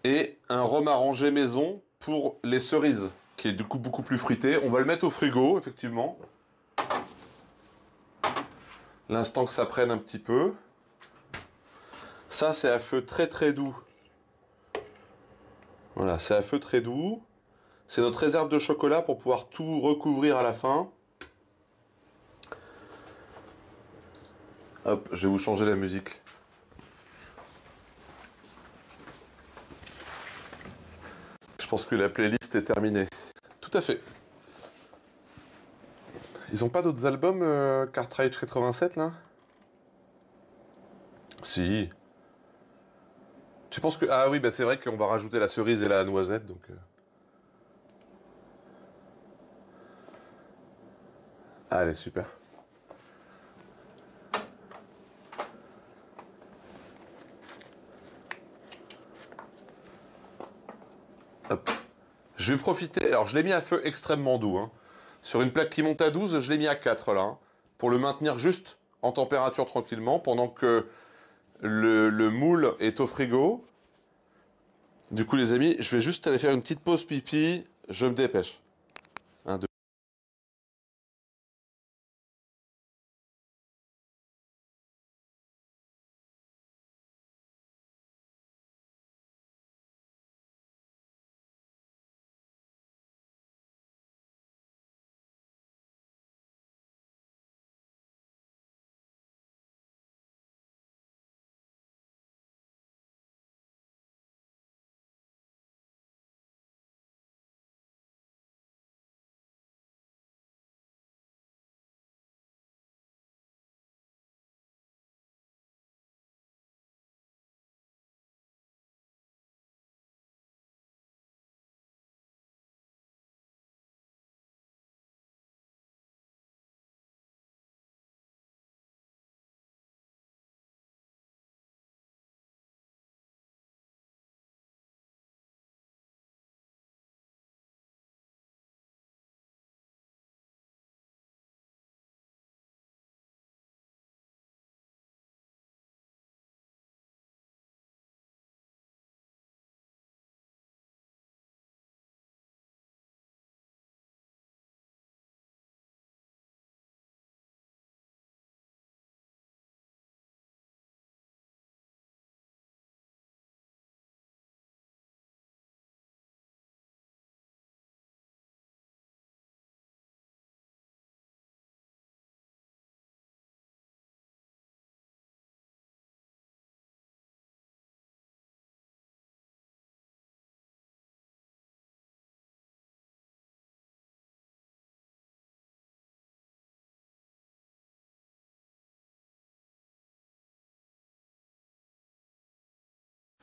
Et un rhum arrangé maison pour les cerises, qui est du coup beaucoup plus fruité. On va le mettre au frigo, effectivement. L'instant que ça prenne un petit peu. Ça, c'est à feu très très doux. Voilà, c'est à feu très doux. C'est notre réserve de chocolat pour pouvoir tout recouvrir à la fin. Hop, je vais vous changer la musique. Je pense que la playlist est terminée. Tout à fait. Ils ont pas d'autres albums, Cartridge 87, là? Si. Tu penses que... Ah oui, bah c'est vrai qu'on va rajouter la cerise et la noisette, donc... Allez, super. Je vais profiter... Alors, je l'ai mis à feu extrêmement doux. Hein. Sur une plaque qui monte à 12, je l'ai mis à 4, là. Hein, pour le maintenir juste en température tranquillement, pendant que le moule est au frigo. Du coup, les amis, je vais juste aller faire une petite pause pipi. Je me dépêche. Un, deux.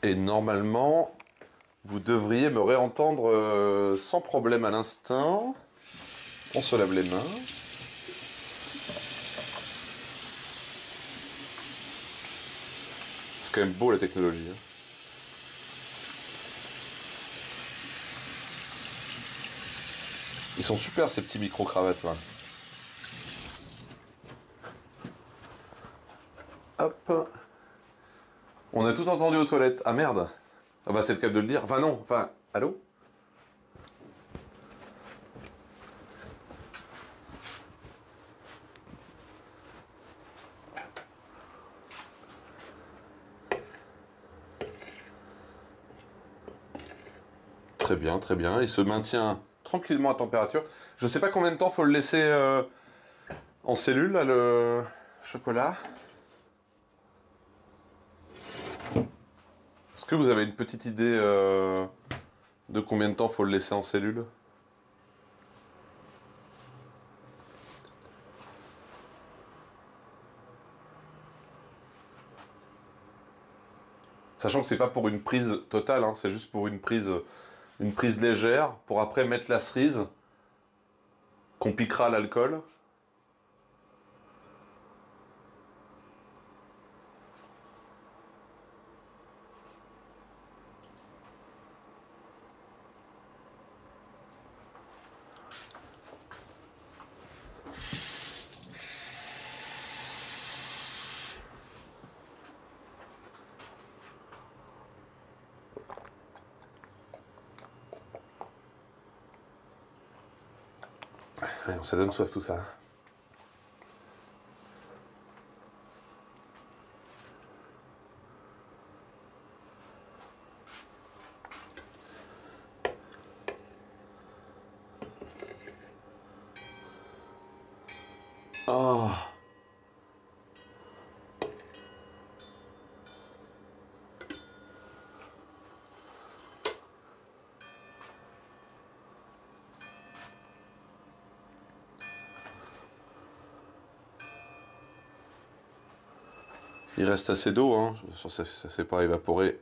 Et normalement, vous devriez me réentendre sans problème à l'instant. On se lave les mains. C'est quand même beau la technologie. Hein. Ils sont super ces petits micro-cravates là. Hop. On a tout entendu aux toilettes. Ah merde. Ah bah c'est le cas de le dire. Enfin non, enfin, allô? Très bien, très bien. Il se maintient tranquillement à température. Je sais pas combien de temps faut le laisser en cellule, là, le chocolat. Est-ce que vous avez une petite idée de combien de temps faut le laisser en cellule? Sachant que c'est pas pour une prise totale, hein, c'est juste pour une prise légère, pour après mettre la cerise, qu'on piquera à l'alcool. Ouais, ça donne soif tout ça. Oh. Il reste assez d'eau, hein. Ça s'est pas évaporé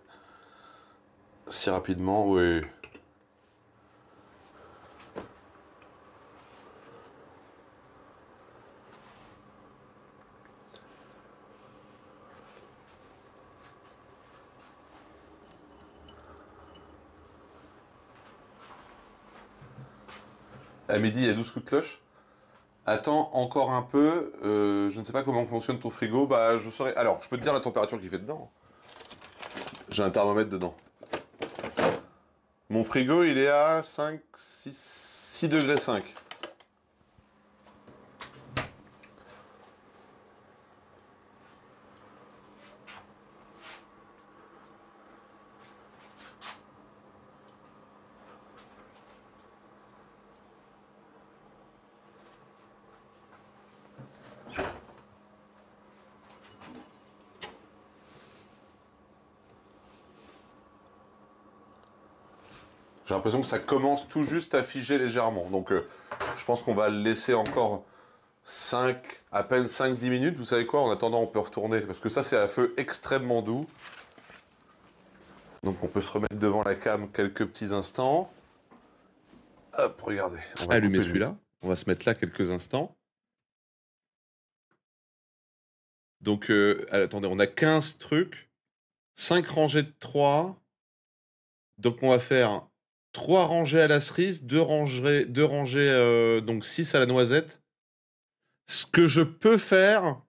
si rapidement, oui. À midi, il y a 12 coups de cloche. Attends encore un peu. Je ne sais pas comment fonctionne ton frigo. Bah, je saurais. Alors, je peux te dire la température qu'il fait dedans. J'ai un thermomètre dedans. Mon frigo, il est à 5, 6 degrés 5. J'ai l'impression que ça commence tout juste à figer légèrement. Donc, je pense qu'on va le laisser encore 5, à peine 5-10 minutes. Vous savez quoi? En attendant, on peut retourner. Parce que ça, c'est à feu extrêmement doux. Donc, on peut se remettre devant la cam quelques petits instants. Hop, regardez. On va Allumer couper celui-là. On va se mettre là quelques instants. Donc, attendez, on a 15 trucs. 5 rangées de 3. Donc, on va faire 3 rangées à la cerise, 2 rangées, donc 6 à la noisette. Ce que je peux faire...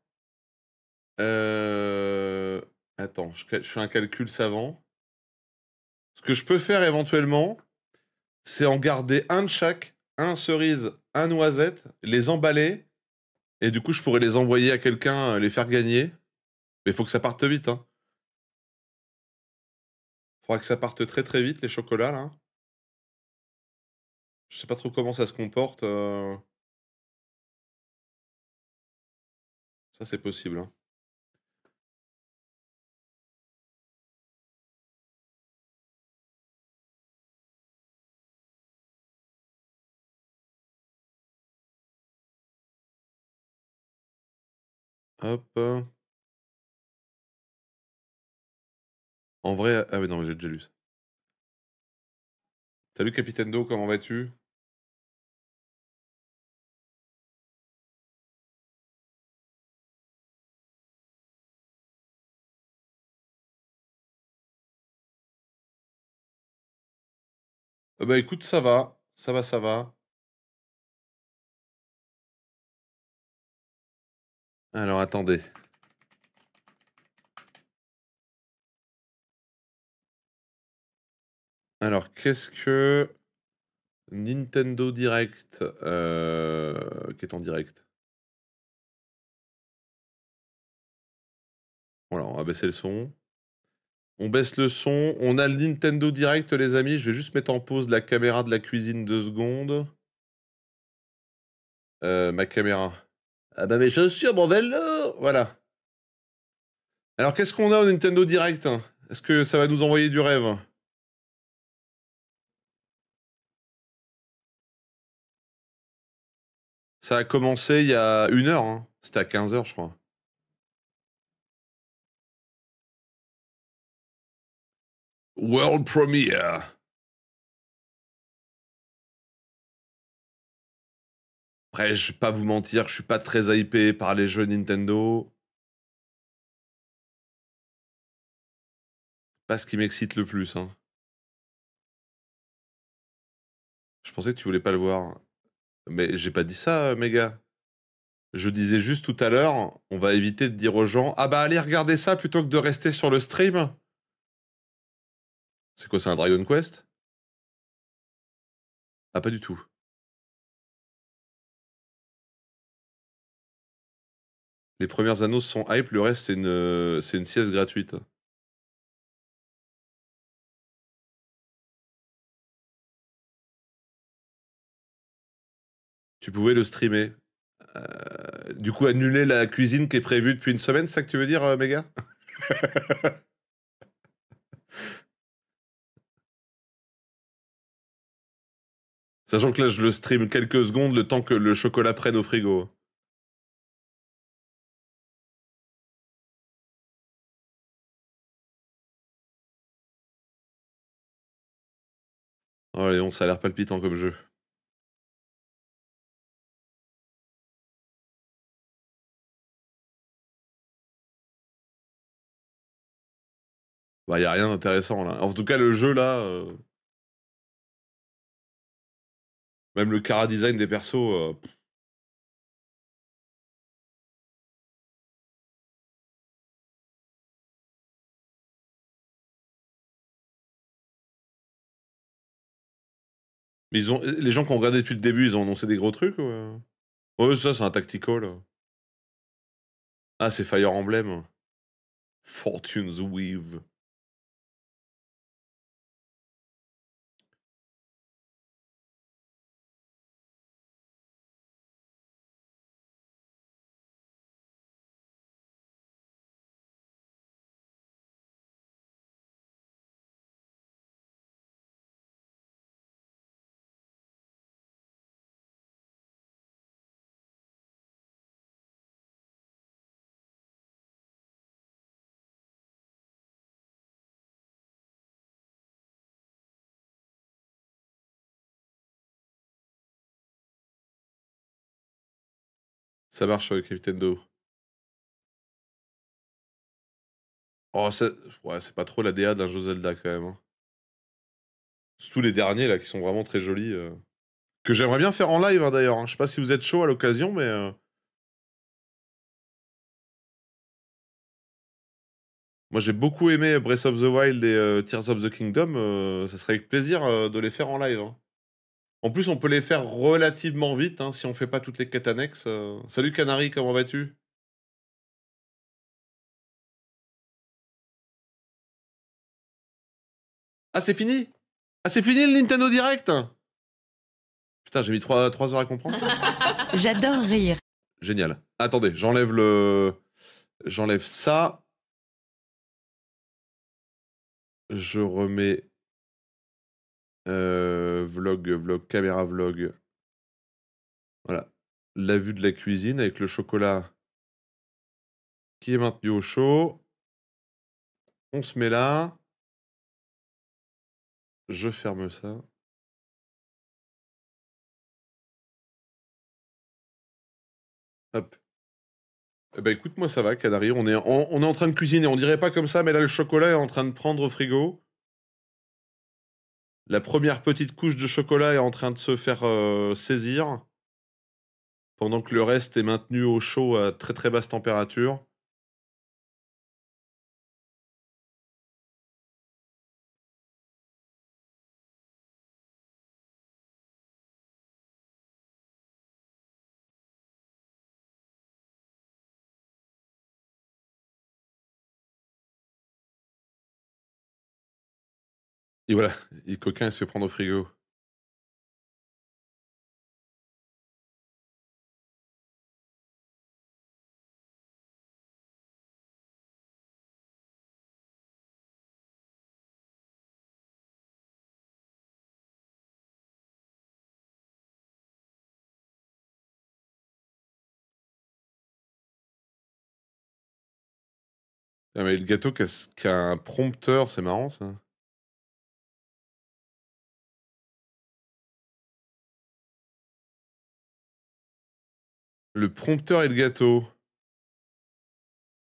Attends, je fais un calcul savant. Ce que je peux faire éventuellement, c'est en garder un de chaque, un cerise, un noisette, les emballer, et du coup, je pourrais les envoyer à quelqu'un, les faire gagner. Mais il faut que ça parte vite, hein. Faudra que ça parte très très vite, les chocolats, là. Je sais pas trop comment ça se comporte. Ça, c'est possible, hein. Hop. En vrai... Ah oui, non, mais j'ai déjà lu ça. Salut, Capitaine Do, comment vas-tu? Bah écoute, ça va. Ça va, ça va. Alors, attendez. Alors, qu'est-ce que... Nintendo Direct, qui est en direct. Voilà, on va baisser le son. On baisse le son. On a le Nintendo Direct, les amis. Je vais juste mettre en pause la caméra de la cuisine 2 secondes. Ma caméra. Ah bah mes chaussures, mon vélo. Voilà. Alors, qu'est-ce qu'on a au Nintendo Direct? Est-ce que ça va nous envoyer du rêve? Ça a commencé il y a 1 heure, hein. C'était à 15h, je crois. World Premiere. Après, je vais pas vous mentir, je suis pas très hypé par les jeux Nintendo. Pas ce qui m'excite le plus, hein. Je pensais que tu voulais pas le voir. Mais j'ai pas dit ça, méga. Je disais juste tout à l'heure, on va éviter de dire aux gens, ah bah allez regarder ça plutôt que de rester sur le stream. C'est quoi, c'est un Dragon Quest? Ah, pas du tout. Les premières annonces sont hype, le reste c'est une sieste gratuite. Tu pouvais le streamer. Du coup, annuler la cuisine qui est prévue depuis une semaine, c'est ça que tu veux dire, méga? Sachant que là, je le stream quelques secondes, le temps que le chocolat prenne au frigo. Oh, Léon, ça a l'air palpitant comme jeu. Bah, y a rien d'intéressant là. En tout cas, le jeu là. Même le cara design des persos. Mais les gens qui ont regardé depuis le début, ils ont annoncé des gros trucs ou... Ouais, ça, c'est un tactical. Ah, c'est Fire Emblem. Fortune's Weave. Ça marche avec Nintendo. Oh, ouais, c'est pas trop la DA d'un jeu Zelda quand même. Hein. Surtout les derniers là qui sont vraiment très jolis. Que j'aimerais bien faire en live hein, d'ailleurs. Hein. Je sais pas si vous êtes chaud à l'occasion, mais. Moi j'ai beaucoup aimé Breath of the Wild et Tears of the Kingdom. Ça serait avec plaisir de les faire en live. Hein. En plus, on peut les faire relativement vite hein, si on fait pas toutes les quêtes annexes. Salut Canary, comment vas-tu? Ah, c'est fini? Ah, c'est fini le Nintendo Direct? Putain, j'ai mis 3 heures à comprendre. J'adore rire. Génial. Attendez, j'enlève le... J'enlève ça. Je remets... vlog, caméra vlog. Voilà. La vue de la cuisine avec le chocolat qui est maintenu au chaud. On se met là. Je ferme ça. Hop. Eh ben écoute, moi ça va, Canary. On est en train de cuisiner. On dirait pas comme ça, mais là le chocolat est en train de prendre au frigo. La première petite couche de chocolat est en train de se faire saisir. Pendant que le reste est maintenu au chaud à très très basse température. Et voilà, il coquin il se fait prendre au frigo. Ah, mais le gâteau qui a un prompteur, c'est marrant ça. Le prompteur et le gâteau.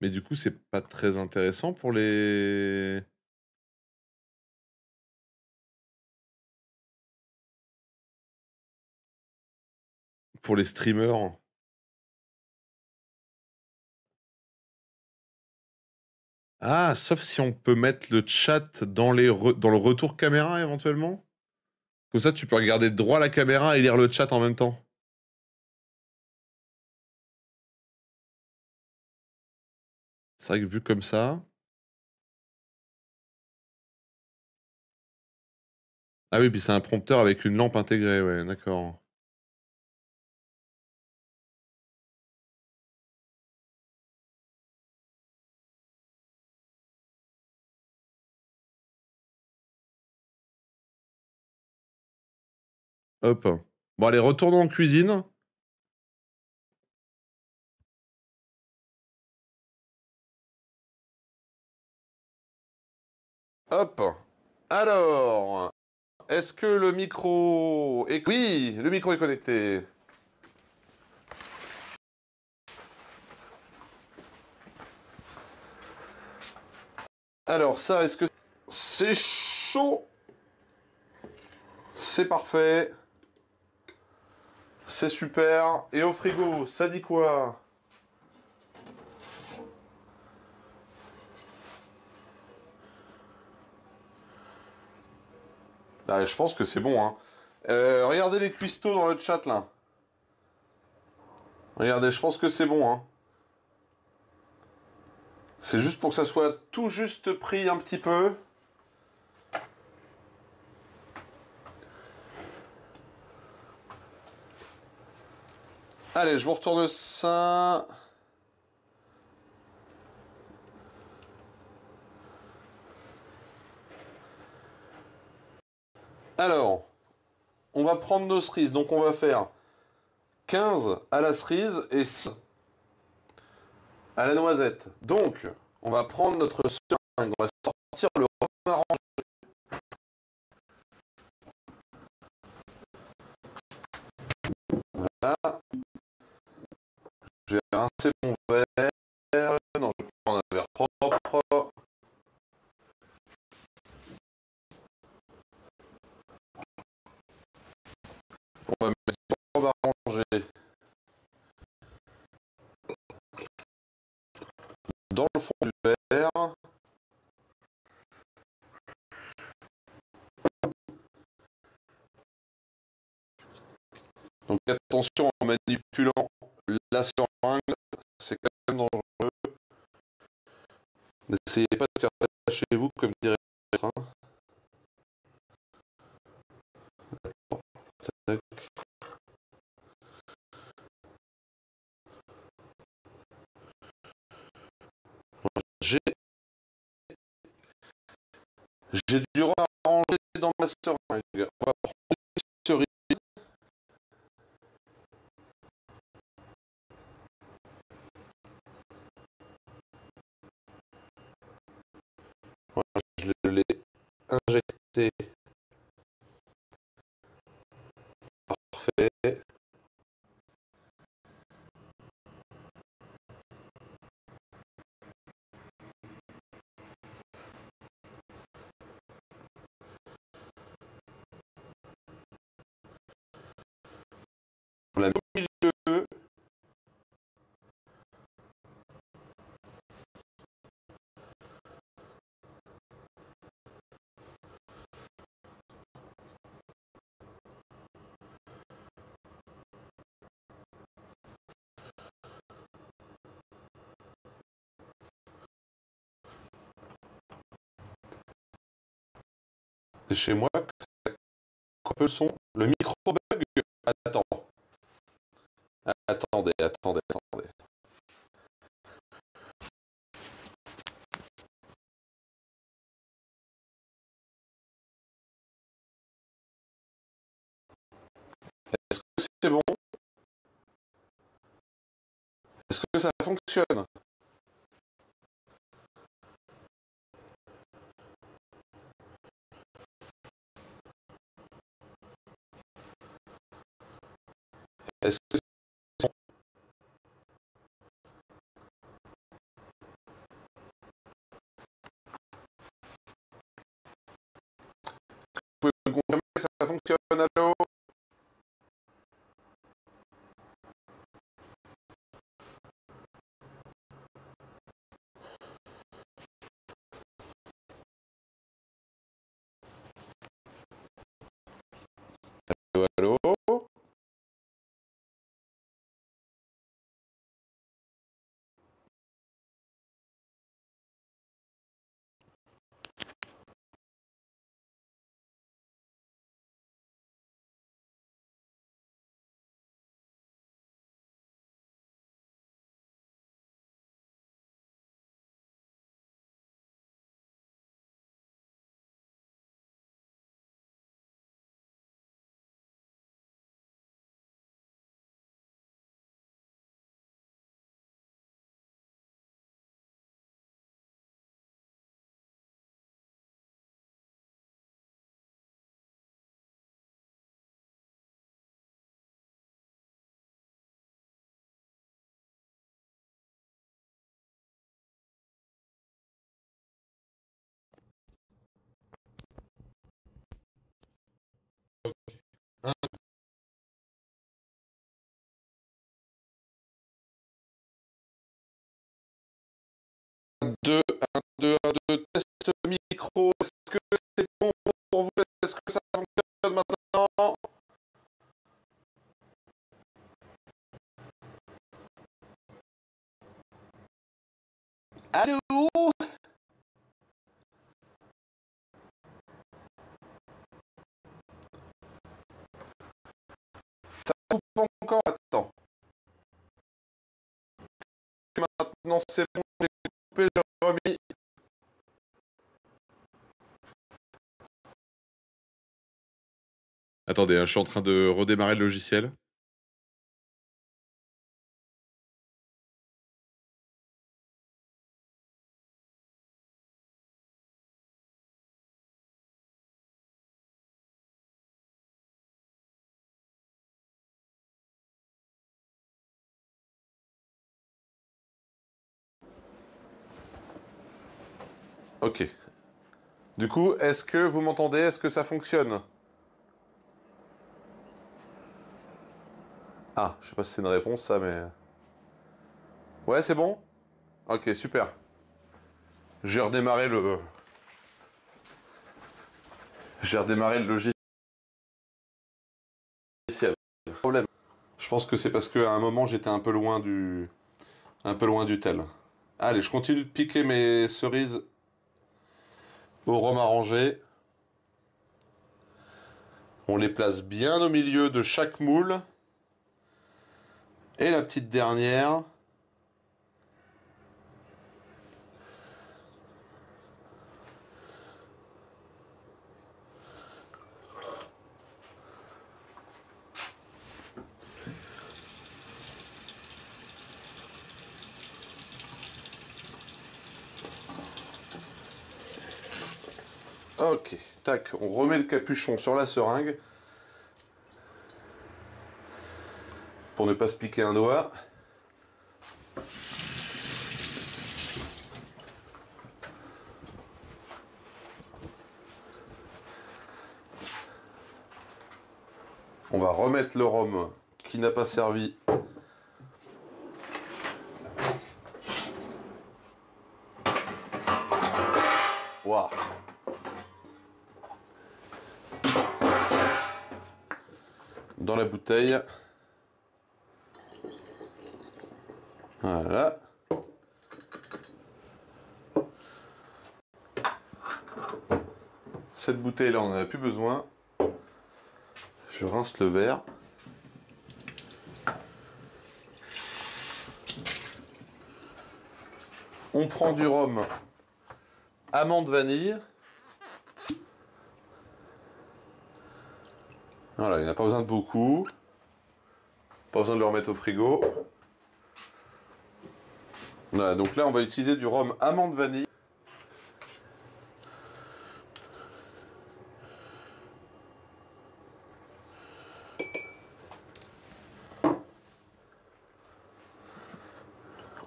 Mais du coup, c'est pas très intéressant pour les... Pour les streamers. Ah, sauf si on peut mettre le chat dans dans le retour caméra éventuellement. Comme ça, tu peux regarder droit la caméra et lire le chat en même temps. C'est vrai que vu comme ça... Ah oui, puis c'est un prompteur avec une lampe intégrée, ouais, d'accord. Hop. Bon, allez, retournons en cuisine. Hop. Alors, est-ce que le micro est... Oui, le micro est connecté. Alors ça, est-ce que... C'est chaud. C'est parfait. C'est super. Et au frigo, ça dit quoi? Ah, je pense que c'est bon, hein. Regardez les cuistots dans le chat, là. Regardez, je pense que c'est bon, hein. C'est juste pour que ça soit tout juste pris un petit peu. Allez, je vous retourne ça. Alors, on va prendre nos cerises. Donc, on va faire 15 à la cerise et 6 à la noisette. Donc, on va prendre notre seringue. On va sortir le romarin. Là. Je vais rincer mon verre. Non, je vais prendre un verre propre. On va mettre du robe arrangé dans le fond du verre. Donc attention en manipulant la seringue, c'est quand même dangereux. N'essayez pas de faire ça chez vous, comme dirait le train. J'ai du rhum arrangé dans ma seringue. On va prendre une cerise. Voilà, je l'ai injecté. Parfait. On l'a mis au milieu. C'est chez moi que ça coupe le son. Le micro bug. Attends. Attendez. Est-ce que c'est bon? Est-ce que ça fonctionne? Est-ce que c'est bon? Vous pouvez me confirmer que ça fonctionne? Allô? Allô? 2, 1, 2, 1, 2, test micro. Est-ce que c'est bon pour vous? Est-ce que ça fonctionne maintenant? Allô? Ça coupe encore? Attends. Maintenant c'est bon, j'ai coupé, j'ai remis. Attendez, hein, je suis en train de redémarrer le logiciel. Ok. Du coup, est-ce que vous m'entendez? Est-ce que ça fonctionne? Ah, je sais pas si c'est une réponse ça, mais... Ouais, c'est bon? Ok, super. J'ai redémarré le... J'ai redémarré le logiciel. Problème. Je pense que c'est parce qu'à un moment, j'étais un peu loin du... Un peu loin du tel. Allez, je continue de piquer mes cerises au rhum arrangé. On les place bien au milieu de chaque moule. Et la petite dernière. Ok, tac, on remet le capuchon sur la seringue. Pour ne pas se piquer un doigt. On va remettre le rhum qui n'a pas servi. Waouh. Dans la bouteille. Voilà. Cette bouteille-là, on n'en a plus besoin. Je rince le verre. On prend du rhum amande vanille. Voilà, il n'y a pas besoin de beaucoup. Pas besoin de le remettre au frigo. Voilà, donc là, on va utiliser du rhum amande vanille.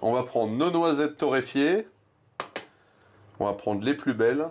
On va prendre nos noisettes torréfiées. On va prendre les plus belles.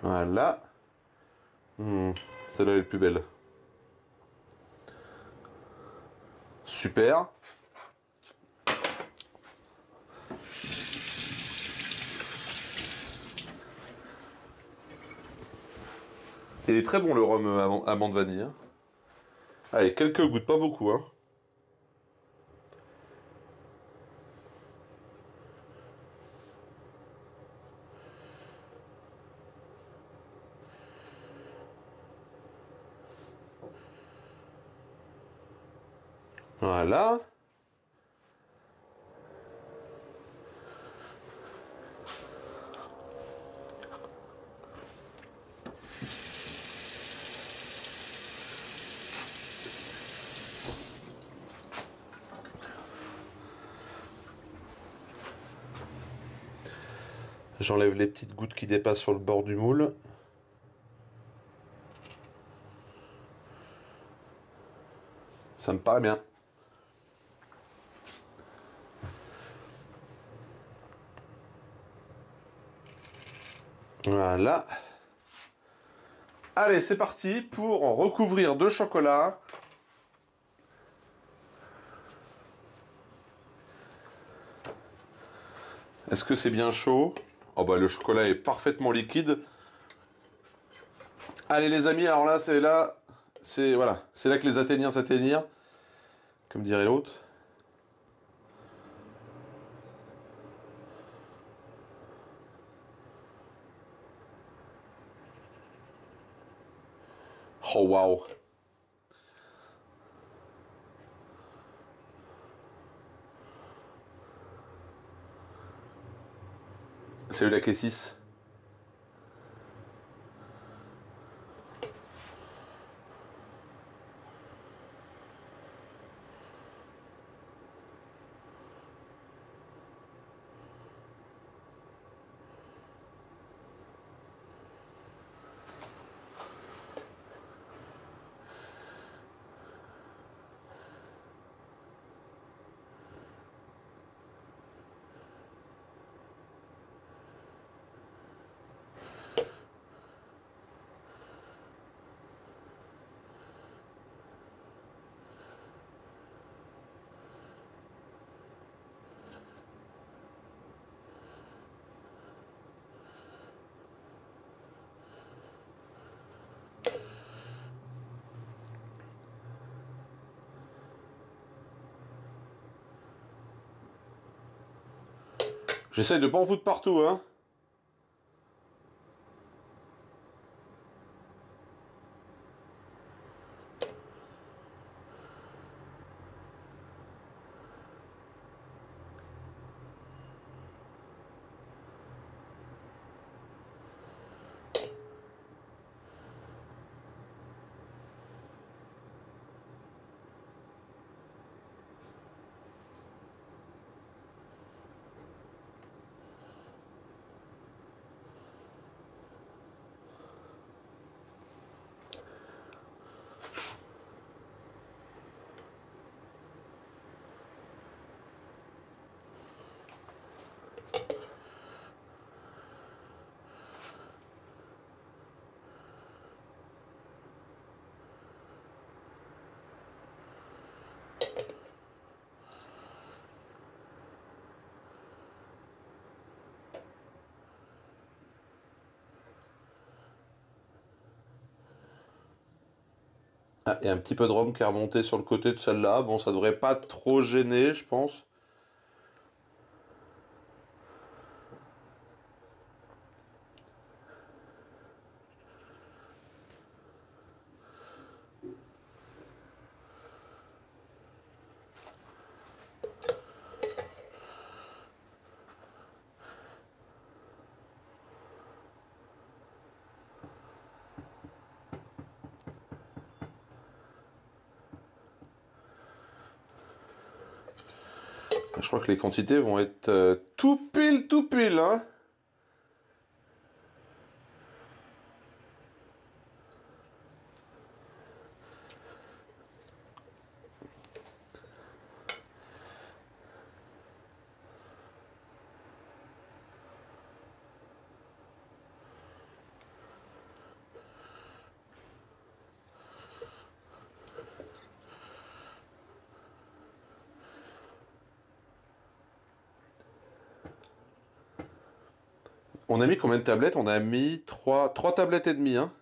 Voilà. Celle-là est la plus belle. Super. Il est très bon le rhum amande vanille. Hein. Allez, quelques gouttes, pas beaucoup. Hein. Voilà. J'enlève les petites gouttes qui dépassent sur le bord du moule. Ça me paraît bien. Voilà. Allez, c'est parti pour en recouvrir de chocolat. Est-ce que c'est bien chaud? Oh bah le chocolat est parfaitement liquide. Allez les amis, alors là c'est voilà, c'est là que les Athéniens s'atteignirent, comme dirait l'autre. Oh waouh. Salut la K6. J'essaye de pas en foutre partout, hein. Ah, il y a un petit peu de rhum qui est remonté sur le côté de celle-là. Bon, ça devrait pas trop gêner, je pense. Je crois que les quantités vont être tout pile, hein. On a mis combien de tablettes? On a mis trois tablettes et demie, hein.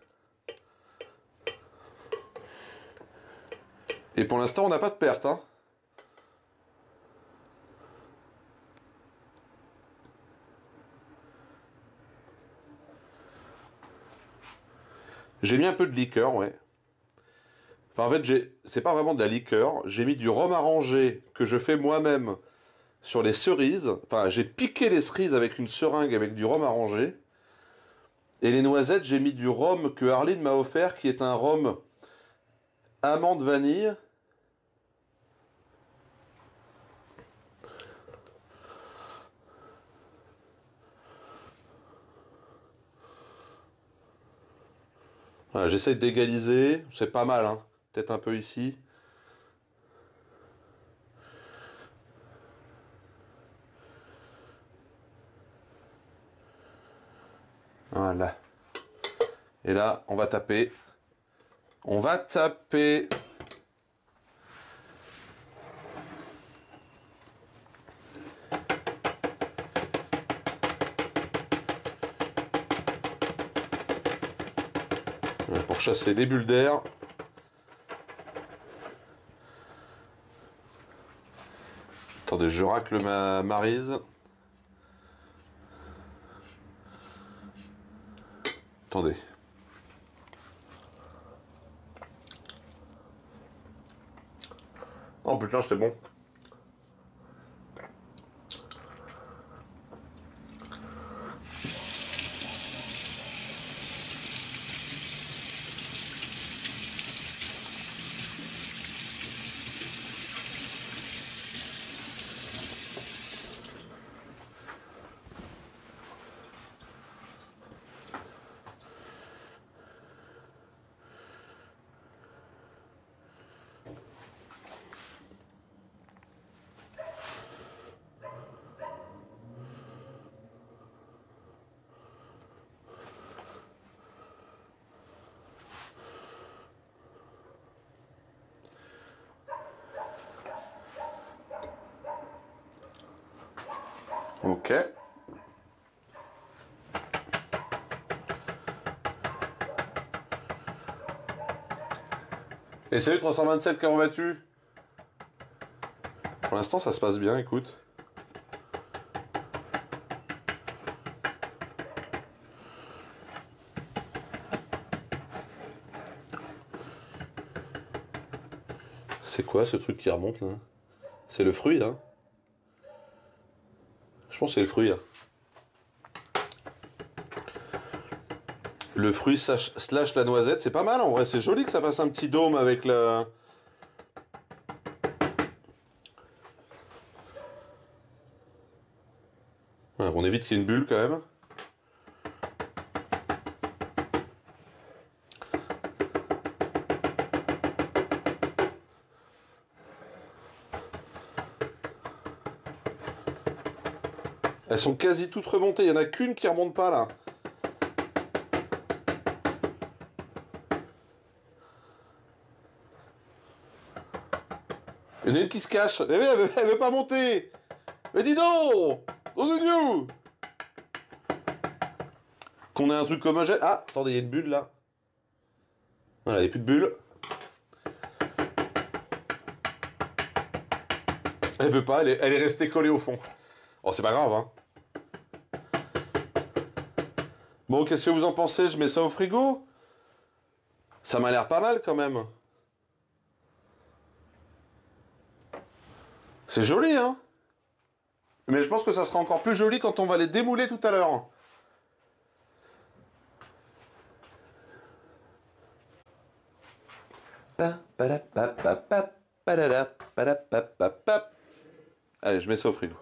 Et pour l'instant, on n'a pas de perte, hein. J'ai mis un peu de liqueur, ouais. Enfin, en fait, c'est pas vraiment de la liqueur. J'ai mis du rhum arrangé que je fais moi-même sur les cerises. Enfin, j'ai piqué les cerises avec une seringue avec du rhum arrangé. Et les noisettes, j'ai mis du rhum que Arline m'a offert, qui est un rhum amande vanille. Voilà, j'essaie d'égaliser. C'est pas mal, hein. Peut-être un peu ici. Voilà. Et là, on va taper. On va taper. Voilà, pour chasser les bulles d'air. Attendez, je racle ma maryse. Attendez. Oh putain, c'est bon. Ok. Et salut 327, comment vas-tu? Pour l'instant, ça se passe bien, écoute. C'est quoi ce truc qui remonte là? C'est le fruit, hein? Je pense que c'est le fruit, hein. Le fruit slash la noisette, c'est pas mal en vrai, c'est joli que ça fasse un petit dôme avec la... Ouais, on évite qu'il y ait une bulle quand même. Elles sont quasi toutes remontées, il n'y en a qu'une qui remonte pas là. Il y en a une qui se cache. Mais elle veut pas monter. Mais dis donc! Oh Dieu! Qu'on ait un truc homogène. Ah, attendez, il y a une bulle là. Voilà, il n'y a plus de bulle. Elle veut pas, elle est restée collée au fond. Oh, c'est pas grave, hein. Bon, qu'est-ce que vous en pensez? Je mets ça au frigo? Ça m'a l'air pas mal quand même. C'est joli, hein? Mais je pense que ça sera encore plus joli quand on va les démouler tout à l'heure. Allez, je mets ça au frigo.